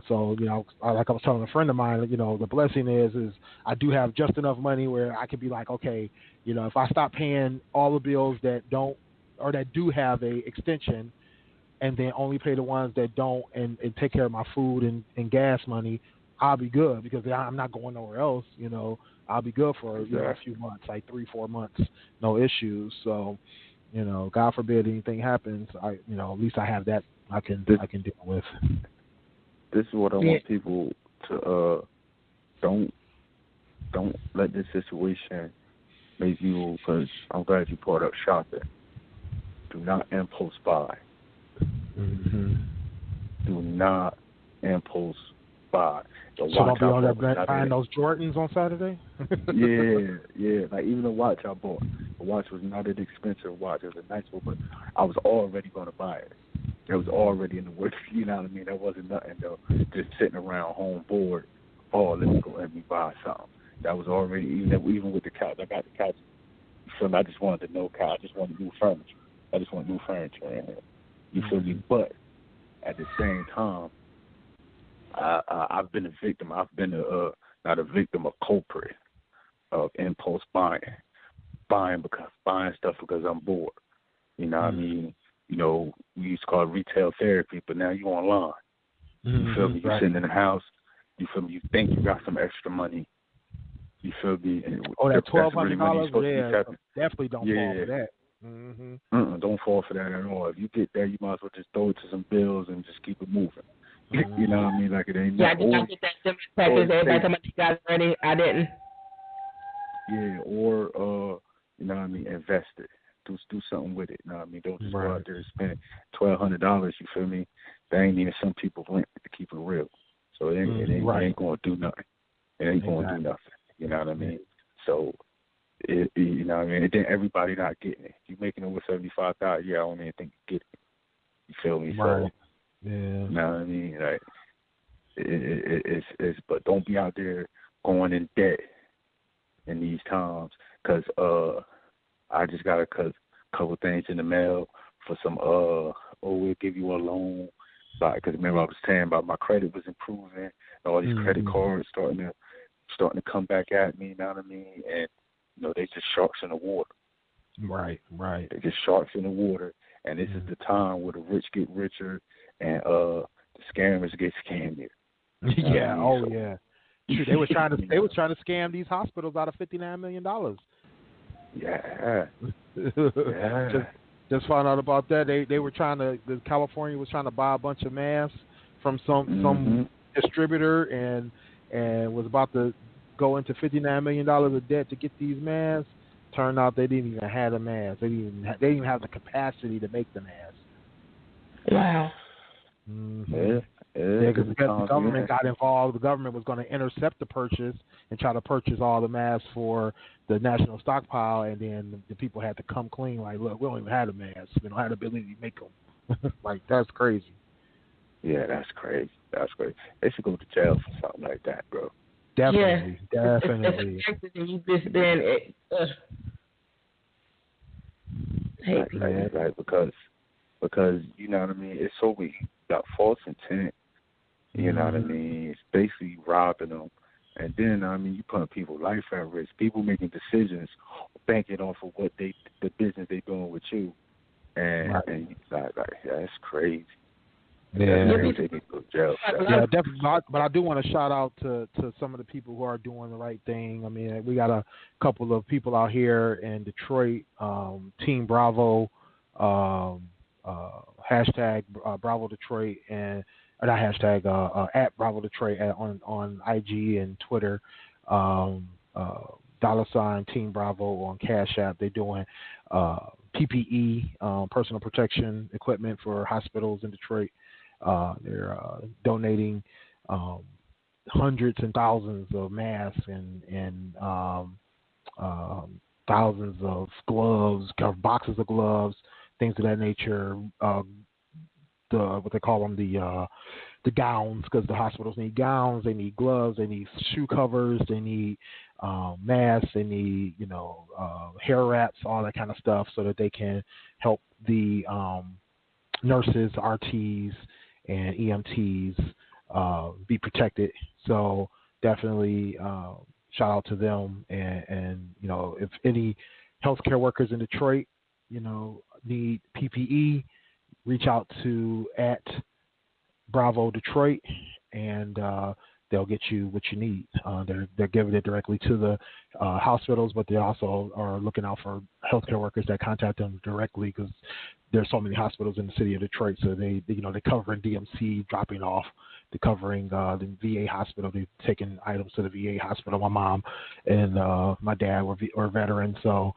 So, like I was telling a friend of mine, the blessing is I do have just enough money where I could be like, okay, if I stop paying all the bills that don't or that do have a extension and then only pay the ones that don't and take care of my food and gas money, I'll be good because I'm not going nowhere else. I'll be good for a few months, like 3-4 months, no issues. So, God forbid anything happens, at least I have that I can deal with. This is what I want people to don't let this situation make you. Because I'm glad you brought up shopping. Do not impulse buy. Mm-hmm. Do not impulse buy. So don't be on there buying those Jordans on Saturday? yeah. Like even the watch I bought. The watch was not an expensive watch. It was a nice one, but I was already going to buy it. It was already in the works. You know what I mean? That wasn't nothing though. Just sitting around home bored. Oh, let me buy something. That was already even with the couch. I got the couch. So I just wanted the no couch. I just wanted new furniture. I just want new furniture in here. You feel me? But at the same time, I've been a victim. I've been not a victim, a culprit of impulse buying stuff because I'm bored. You know what I mean? We used to call it retail therapy, but now you online. You feel me? You're sitting in the house. You feel me? You think you got some extra money. You feel me? That $1,200, definitely don't fall for that. Mm-hmm. Don't fall for that at all. If you get there, you might as well just throw it to some bills and just keep it moving. You know what I mean? Like it ain't. Yeah, I did not get that stimulus package. Everybody told me you guys ready. I didn't. Yeah, or you know what I mean? Invest it. Do something with it. You know what I mean? Don't just go out there and spend $1,200. You feel me? That ain't even some people's rent, to keep it real. So it ain't going to do nothing. It ain't going to do nothing. You know what I mean? So. You know what I mean? And then everybody not getting it. You making over $75,000, I don't even think you get it. You feel me? Right. So, you know what I mean? Like, it's but don't be out there going in debt in these times. Cause I just got a couple things in the mail for some we'll give you a loan. Because remember I was saying about my credit was improving, and all these credit cards starting to come back at me. You know what I mean? And they just sharks in the water. Right. They just sharks in the water, and this is the time where the rich get richer and the scammers get scammier. Yeah. Yeah. Shoot, they was trying to scam these hospitals out of $59 million. Yeah. Just found out about that. They were California was trying to buy a bunch of masks from some distributor and was about to go into $59 million of debt to get these masks. Turned out they didn't even have the masks. They didn't even have the capacity to make the masks. Wow. Yeah, because the government got involved. The government was going to intercept the purchase and try to purchase all the masks for the national stockpile, and then the people had to come clean. Like, look, we don't even have the masks. We don't have the ability to make them. Like, that's crazy. Yeah, that's crazy. They should go to jail for something like that, bro. Definitely. You just been hate people. Like because you know what I mean. It's so weak. You got false intent. You know what I mean. It's basically robbing them, and then I mean you putting people's life at risk. People making decisions, banking off of the business they doing with you, and that's crazy. Yeah, yeah, definitely. But I do want to shout out to some of the people who are doing the right thing. I mean, we got a couple of people out here in Detroit, Team Bravo, hashtag Bravo Detroit, and not hashtag at Bravo Detroit on IG and Twitter, $ Team Bravo on Cash App. They're doing PPE, personal protection equipment for hospitals in Detroit. They're donating hundreds and thousands of masks and thousands of gloves, boxes of gloves, things of that nature. What they call them, the gowns, because the hospitals need gowns, they need gloves, they need shoe covers, they need masks, they need hair wraps, all that kind of stuff, so that they can help the nurses, RTs, and EMTs be protected. So definitely shout out to them. And if any healthcare workers in Detroit, need PPE, reach out to at Bravo Detroit, and they'll get you what you need. They're giving it directly to the hospitals, but they also are looking out for healthcare workers that contact them directly, because there's so many hospitals in the city of Detroit. So they're covering DMC, dropping off. They're covering the VA hospital. They're taking items to the VA hospital. My mom and my dad were veterans, so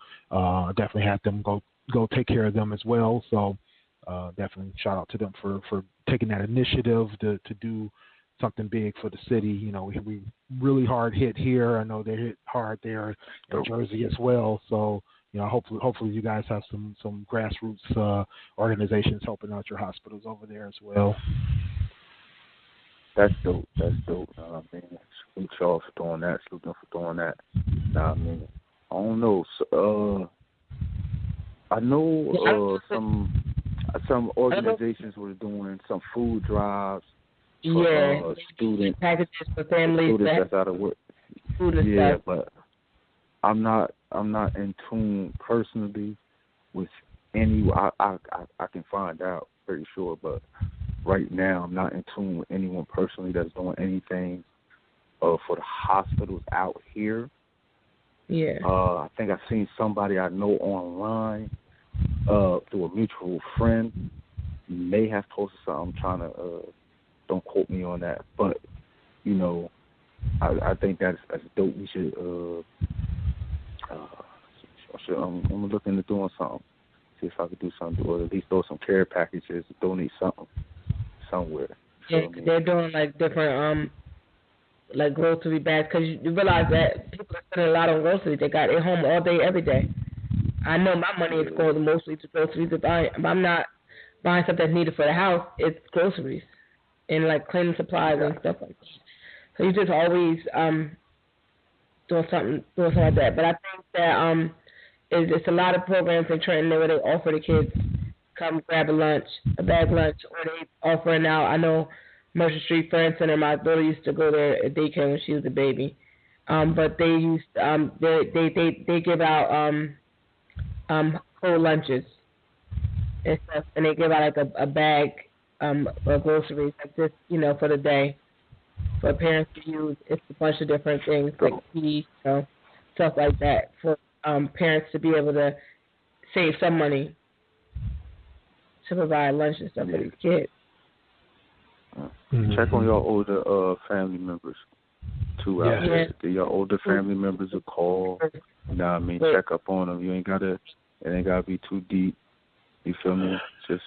definitely had them go take care of them as well. So definitely shout out to them for taking that initiative to do something big for the city. We really hard hit here. I know they hit hard there in Jersey as well. So hopefully you guys have some grassroots organizations helping out your hospitals over there as well. That's dope. I mean, salute y'all for doing that. Salute them for doing that. I mean, I don't know. So, I know some organizations were doing some food drives for students, packages for families that's out of work. Stuff. But I'm not in tune personally with any. I can find out, pretty sure, but right now I'm not in tune with anyone personally that's doing anything for the hospitals out here. Yeah. I think I've seen somebody I know online through a mutual friend. May have posted something. I'm trying to don't quote me on that, but I think that's dope. We should. I'm gonna look into doing something. See if I could do something, or at least throw some care packages, donate something somewhere. Yeah, they're doing like different like grocery bags, because you realize that people are spending a lot on groceries. They got it home all day, every day. I know my money is going mostly to groceries. If I'm not buying stuff that's needed for the house, it's groceries and like cleaning supplies and stuff like that. So you just always doing something like that. But I think that it's a lot of programs in Trenton where they offer the kids come grab a bag lunch, or they offering out. I know Mercer Street Friends Center. My daughter used to go there at daycare when she was a baby. But they used they give out whole lunches and stuff, and they give out like a bag of groceries like this, for the day for parents to use. It's a bunch of different things like tea, stuff like that for parents to be able to save some money to provide lunch and stuff for these kids. Check on your older family members too. Out there. Your older family members will call. Check up on them. It ain't gotta be too deep. You feel me? Just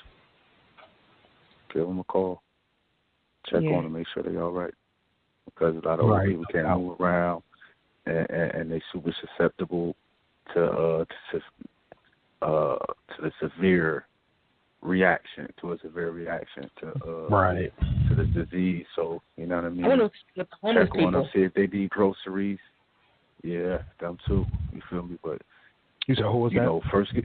give them a call. Check on them, make sure they're all right. Because a lot of old people can't move around, and they super susceptible to the severe reaction to the disease. So you know what I mean. Check on them, see if they need groceries. Yeah, them too. You feel me? But you said who was that? First get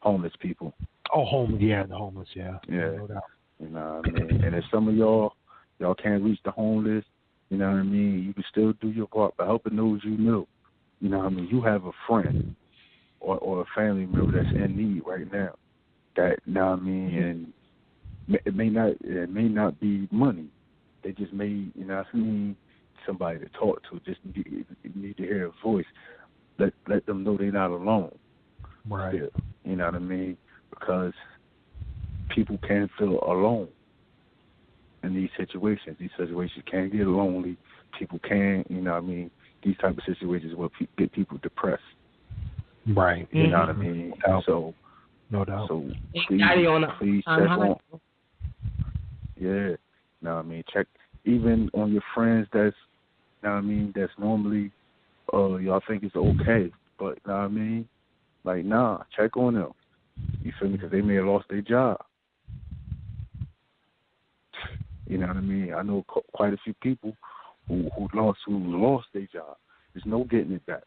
homeless people. Oh, the homeless. Yeah. No doubt. You know what I mean. And if some of y'all can't reach the homeless, you know what I mean, you can still do your part by helping those you know. You know what I mean. You have a friend or a family member that's in need right now. That, you know what I mean, and it may not be money. They just may, you know what I mean, somebody to talk to. Just need to hear a voice. Let them know they're not alone. Right. Still, you know what I mean? Because people can feel alone in these situations. These situations can get lonely. People can, you know what I mean, these type of situations will get people depressed. Right. You know what I mean? So, no doubt. So please check on. Yeah. No, I mean, check even on your friends that's, you know what I mean, that's normally y'all think it's okay, but you know what I mean, like nah, check on them. You feel me? Because they may have lost their job. You know what I mean? I know quite a few people who lost their job. There's no getting it back.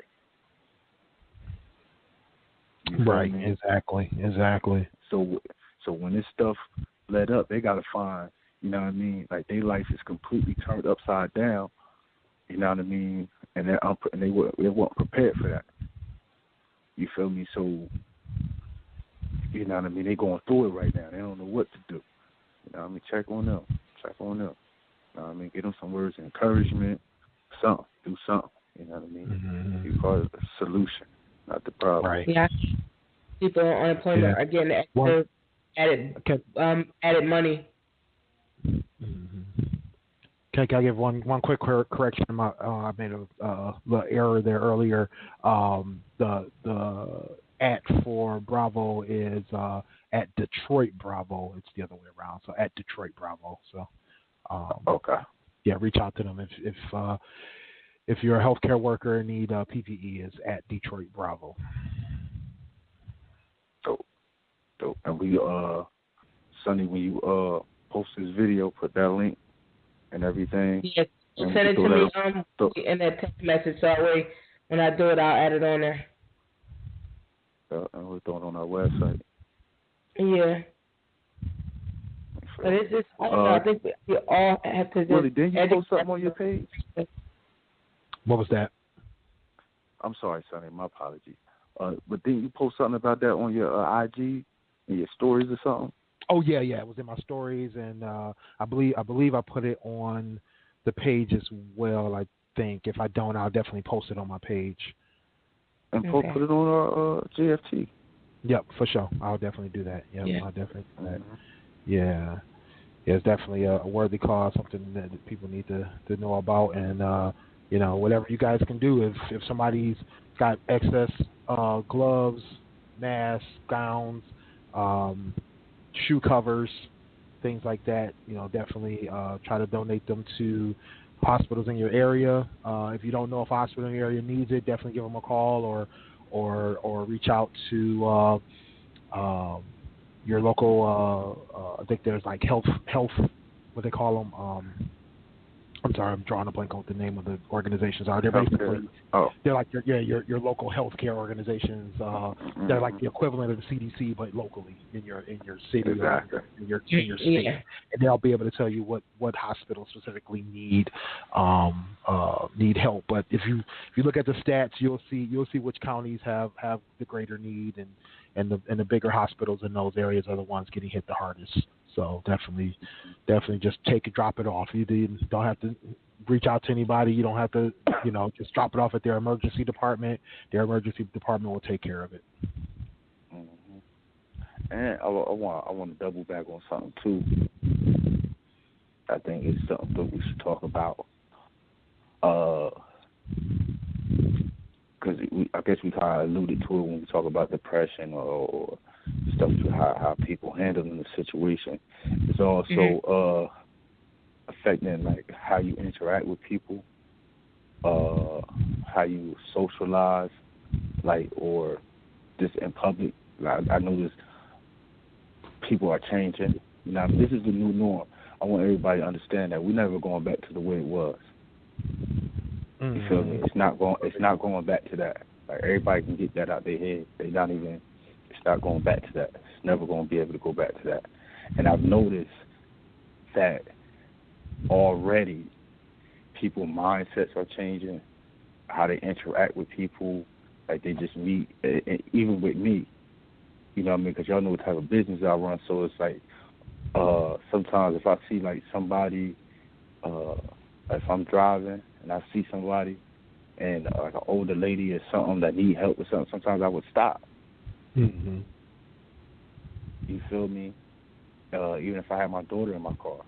Right. I mean? Exactly. So when this stuff let up, they gotta find, you know what I mean, like their life is completely turned upside down. You know what I mean? And they weren't prepared for that. You feel me? So, you know what I mean? They going through it right now. They don't know what to do. You know what I mean? Check on them. You know what I mean? Give them some words of encouragement. Something. Do something. You know what I mean? Mm-hmm. You call it a solution, not the problem. Right. Yeah. People on unemployment are getting extra added money. Mm-hmm. Can I give one quick correction? I made a little error there earlier. The at for Bravo is at Detroit Bravo. It's the other way around. So at Detroit Bravo. So okay. Yeah, reach out to them if you're a healthcare worker and need PPE. Is at Detroit Bravo. Dope. And we Sonny, when you post this video, put that link and everything. Yeah, send it to me in that text message, so that way when I do it, I'll add it on there. And we'll throw it on our website. Yeah. But it's just, I don't know, I think we all have to just... Really, didn't you post something on your page? What was that? I'm sorry, Sonny, my apologies. But didn't you post something about that on your IG and your stories or something? Oh yeah, it was in my stories, and I believe I put it on the page as well. I think if I don't, I'll definitely post it on my page. And put it on our JFT. Yep, for sure. I'll definitely do that. Yep, yeah. I'll definitely do that. Yeah, it's definitely a worthy cause, something that people need to know about, and whatever you guys can do. If somebody's got excess gloves, masks, gowns, shoe covers, things like that, definitely try to donate them to hospitals in your area. If you don't know if a hospital in your area needs it, definitely give them a call or reach out to your local. I think there's like health. What they call them. I'm sorry, I'm drawing a blank on what the name of the organizations are. They're basically they're like your local healthcare organizations. They're like the equivalent of the CDC, but locally in your city exactly. or in your state, and they'll be able to tell you what hospitals specifically need help. But if you look at the stats, you'll see which counties have the greater need, and the bigger hospitals in those areas are the ones getting hit the hardest. So definitely just drop it off. You don't have to reach out to anybody. You don't have to, just drop it off at their emergency department. Their emergency department will take care of it. Mm-hmm. And I want to double back on something too. I think it's something that we should talk about. Because I guess we kind of alluded to it when we talk about depression or stuff, how people handle in the situation. It's also affecting like how you interact with people, how you socialize, like, or just in public. Like, I notice people are changing. This is the new norm. I want everybody to understand that we're never going back to the way it was. You feel me? It's not going back to that. Like, everybody can get that out their head. It's not going back to that. It's never going to be able to go back to that. And I've noticed that already people's mindsets are changing, how they interact with people, like they just meet, even with me. You know what I mean? Because y'all know what type of business I run, so it's like sometimes if I see like somebody, if I'm driving and I see somebody and like an older lady or something that need help with something, sometimes I would stop. Mm-hmm. You feel me? Even if I had my daughter in my car,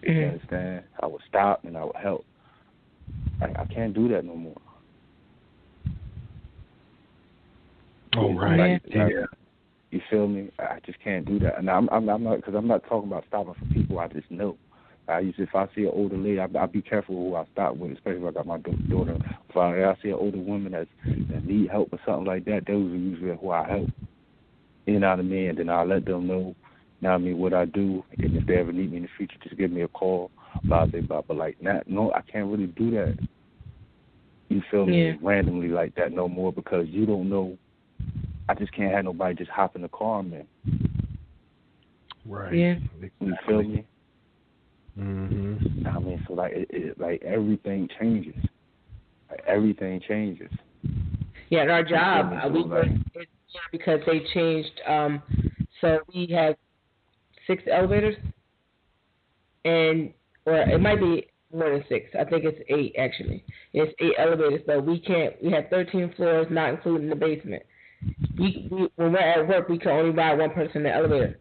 you understand? I would stop and I would help. I can't do that no more. Oh, right. You feel me? I just can't do that. And I'm not, because I'm not talking about stopping for people I just know. If I see an older lady, I be careful who I stop with, especially if I got my daughter. If I see an older woman that need help or something like that, those are usually who I help. You know what I mean? And then I let them know, you know what I mean, what I do. And if they ever need me in the future, just give me a call, blah, blah, blah. But like, no, I can't really do that. You feel me? Randomly like that no more, because you don't know. I just can't have nobody just hop in the car, man. Right. Yeah. You feel me? Mm-hmm. I mean, so like, like everything changes. Like, everything changes. Yeah, at our job, we like, work because they changed. So we have 6 elevators, or it might be more than 6. I think it's 8 actually. It's 8 elevators, but we have 13 floors, not including the basement. We when we're at work, we can only ride one person in the elevator.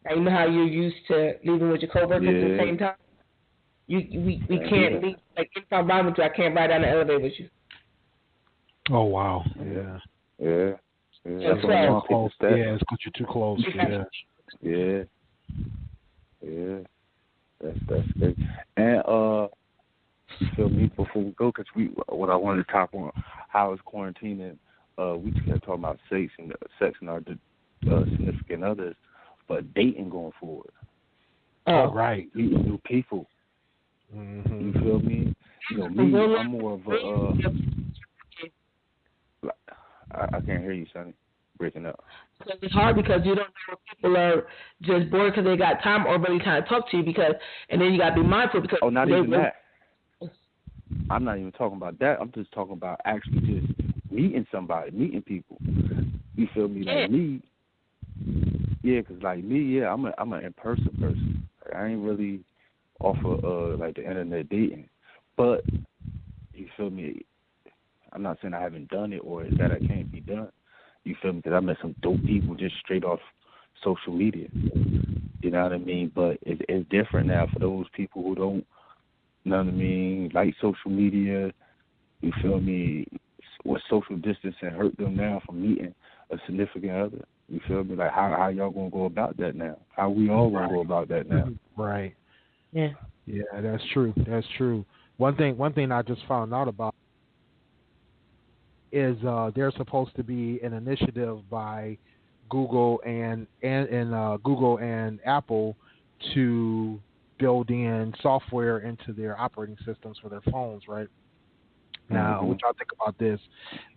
Now, you know how you're used to leaving with your coworkers at the same time? We can't leave. Like, if I'm riding with you, I can't ride down the elevator with you. Oh, wow. Yeah. Yeah. Yeah, That's what I want people to step. Yeah, it's because you're too close. Yeah. Yeah. That's good. And you feel me? Before we go, because what I wanted to talk on, how is quarantining? We just kept talking about sex and our significant others, but dating going forward. Oh, right. Meeting new people. Mm-hmm. You feel me? You know, me, I'm more of a. I can't hear you, Sonny. Breaking up. So it's hard because you don't know if people are just bored because they got time or really trying to talk to you, and then you got to be mindful because. Oh, not even that. I'm not even talking about that. I'm just talking about actually just meeting somebody, meeting people. You feel me? Like me. Yeah, because like me, I'm an in-person person. I ain't really off of like the internet dating, but you feel me? I'm not saying I haven't done it or that it can't be done. You feel me? Because I met some dope people just straight off social media. You know what I mean? But it's different now for those people who don't, you know what I mean, like social media. You feel me? What social distancing hurt them now from meeting a significant other. You feel me? Like how y'all gonna go about that now? How we all gonna go about that now? Right. Yeah. Yeah, that's true. That's true. One thing I just found out about is there's supposed to be an initiative by Google and Google and Apple to build in software into their operating systems for their phones, right? Now, what y'all think about this?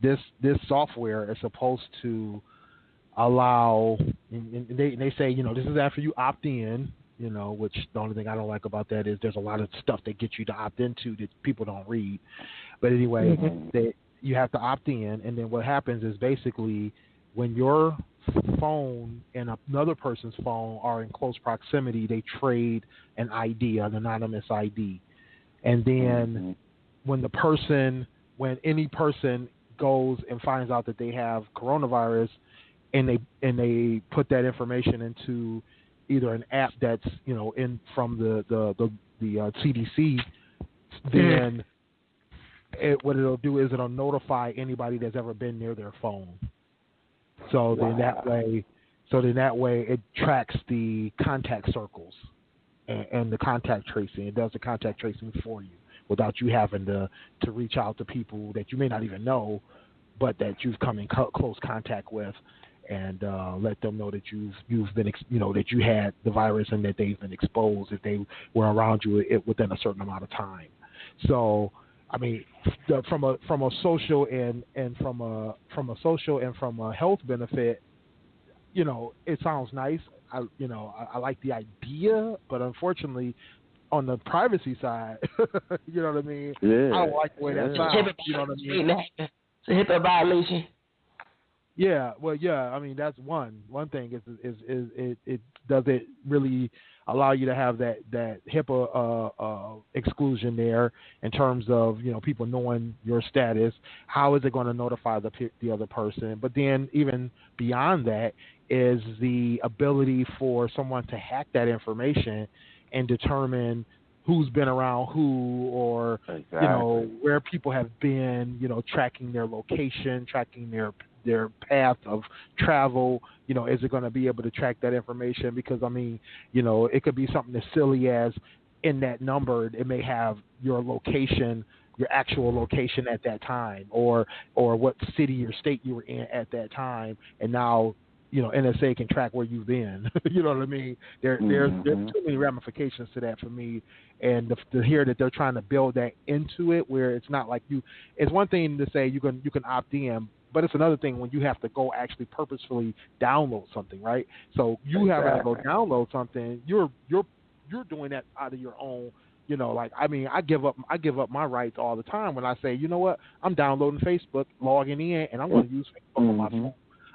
This software is supposed to allow, and they say, you know, this is after you opt in, you know, which the only thing I don't like about that is there's a lot of stuff that gets you to opt into that people don't read. But anyway, you have to opt in, and then what happens is basically when your phone and another person's phone are in close proximity, they trade an ID, an anonymous ID. And then when any person goes and finds out that they have coronavirus, and they put that information into either an app that's, you know, in from the CDC, then what it'll do is it'll notify anybody that's ever been near their phone. So then that way it tracks the contact circles and the contact tracing. It does the contact tracing for you without you having to reach out to people that you may not even know, but that you've come in close contact with, and let them know that you've been that you had the virus and that they've been exposed if they were around you within a certain amount of time. So, I mean, from a social and from a health benefit, you know, it sounds nice. I like the idea, but unfortunately, on the privacy side, you know what I mean? Yeah. I don't like the way that sounds. You know what I mean? It's a HIPAA violation. Yeah, well, yeah. I mean, that's one thing is it does it really allow you to have that HIPAA exclusion there in terms of, you know, people knowing your status. How is it going to notify the other person? But then even beyond that is the ability for someone to hack that information and determine who's been around who, or you know, where people have been, you know, tracking their location, tracking their path of travel. You know, is it going to be able to track that information? Because, I mean, you know, it could be something as silly as in that number, it may have your location, your actual location at that time, or what city or state you were in at that time, and now NSA can track where you've been. You know what I mean? There's too many ramifications to that for me, and to hear that they're trying to build that into it, where it's not like it's one thing to say you can opt in, but it's another thing when you have to go actually purposefully download something, right? So you having to go download something, you're doing that out of your own. I give up my rights all the time when I say, you know what, I'm downloading Facebook, logging in, and I'm going to use Facebook on my phone.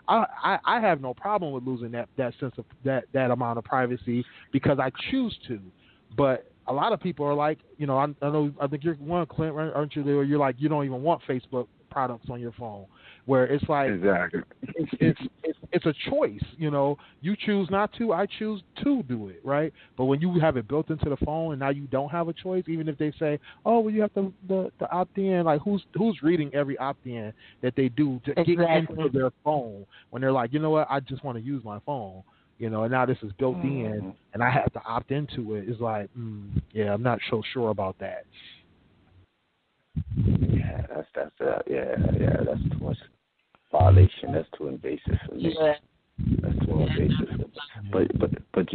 I have no problem with losing that sense of that amount of privacy because I choose to. But a lot of people are like, I think you're one, Clint, aren't you? There, you're like, you don't even want Facebook products on your phone, where it's like exactly. it's a choice. You choose not to, I choose to do it, right? But when you have it built into the phone and now you don't have a choice, even if they say, oh, well, you have to opt in, like who's reading every opt in that they do to get into their phone when they're like, you know what, I just want to use my phone. And now this is built in, and I have to opt into it. It's like, yeah, I'm not so sure about that. Yeah, that's too much violation. That's too invasive for me. Yeah. That's too invasive. But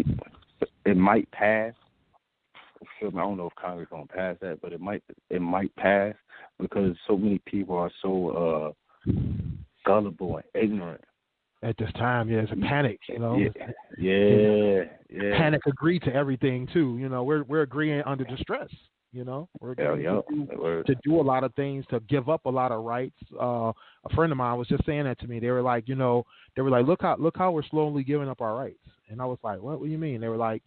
it might pass. I don't know if Congress gonna pass that, but it might pass because so many people are so gullible and ignorant. At this time, it's a panic, Yeah. Panic agreed to everything too. We're agreeing under distress. We're agreeing to do a lot of things, to give up a lot of rights. A friend of mine was just saying that to me. They were like, look how we're slowly giving up our rights. And I was like, what do you mean? They were like,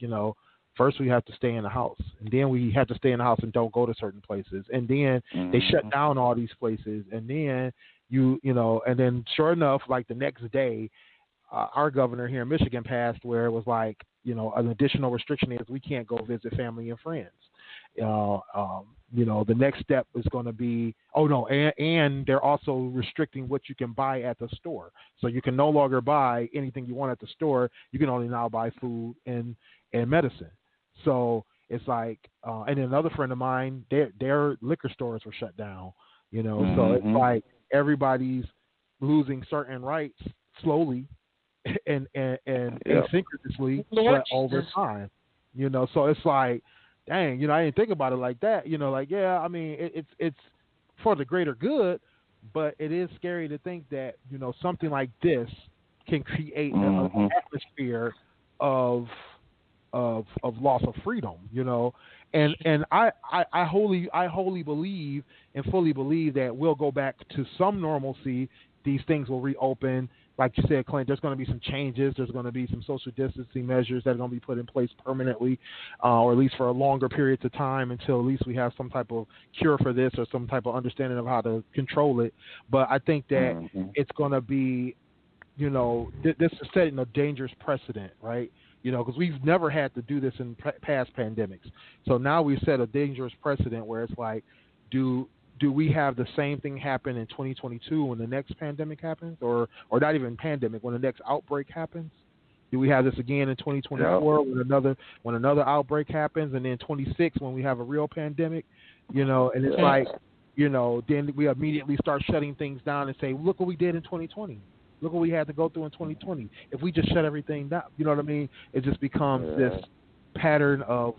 first we have to stay in the house, and then we have to stay in the house and don't go to certain places, and then they shut down all these places, and then and then sure enough, like the next day, our governor here in Michigan passed where it was like, an additional restriction is we can't go visit family and friends. The next step is going to be, and they're also restricting what you can buy at the store. So you can no longer buy anything you want at the store. You can only now buy food and medicine. So it's like, and another friend of mine, their liquor stores were shut down. So it's like everybody's losing certain rights slowly and asynchronously, but over time. So it's like, dang, I didn't think about it like that. I mean, it's for the greater good, but it is scary to think that, something like this can create an atmosphere of loss of freedom, and I wholly believe and fully believe that we'll go back to some normalcy. These things will reopen. Like you said, Clint, there's going to be some changes. There's going to be some social distancing measures that are going to be put in place permanently, or at least for a longer periods of time until at least we have some type of cure for this or some type of understanding of how to control it. But I think that it's going to be, this is setting a dangerous precedent, right? Because we've never had to do this in past pandemics. So now we've set a dangerous precedent where it's like, do we have the same thing happen in 2022 when the next pandemic happens, or not even pandemic, when the next outbreak happens? Do we have this again in 2024 when another outbreak happens, and then 26 when we have a real pandemic? And it's like, then we immediately start shutting things down and say, look what we did in 2020. Look what we had to go through in 2020. If we just shut everything down, you know what I mean? It just becomes this pattern of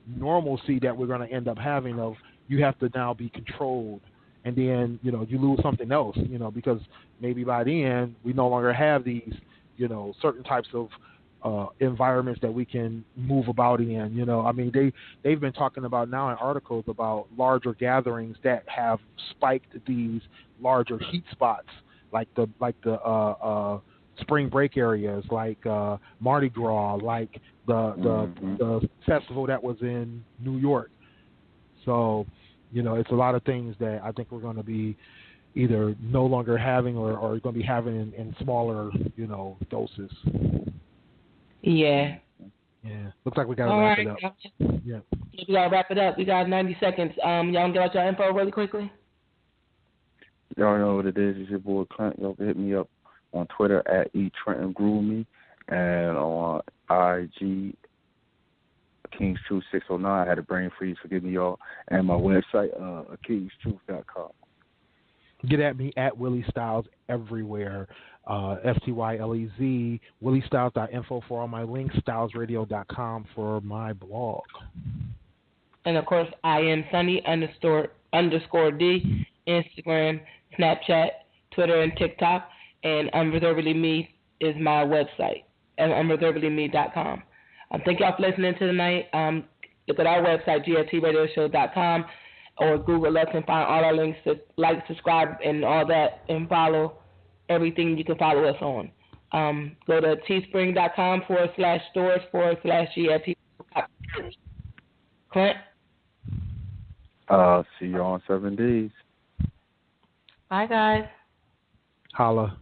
normalcy that we're going to end up having of, you have to now be controlled, and then you lose something else, because maybe by then we no longer have these certain types of environments that we can move about in. I mean, they've been talking about now in articles about larger gatherings that have spiked these larger heat spots, like the spring break areas, like Mardi Gras, like the festival that was in New York. So, it's a lot of things that I think we're going to be either no longer having or going to be having in smaller, doses. Yeah. Yeah. Looks like we got to wrap it up. Yeah. We got to wrap it up. We got 90 seconds. Y'all can get out your info really quickly? Y'all know what it is. It's your boy Clint. Y'all can hit me up on Twitter at eTrentonGroovMe and on IG King's Truth 609. I had a brain freeze. Forgive me, y'all. And my website, kingstruth.com. Get at me at Willie Styles everywhere. FTYLEZ, WillieStyles.info for all my links, StylesRadio.com for my blog. And of course, I am Sunny _D, Instagram, Snapchat, Twitter, and TikTok. And Unreservedly Me is my website, unreservedlyme.com. Thank y'all for listening to tonight. Look at our website, GFTRadioshow.com, or Google us and find all our links to like, subscribe, and all that, and follow everything you can follow us on. Go to teespring.com/stores/GFT. Clint? See you on 7 days. Bye, guys. Holla.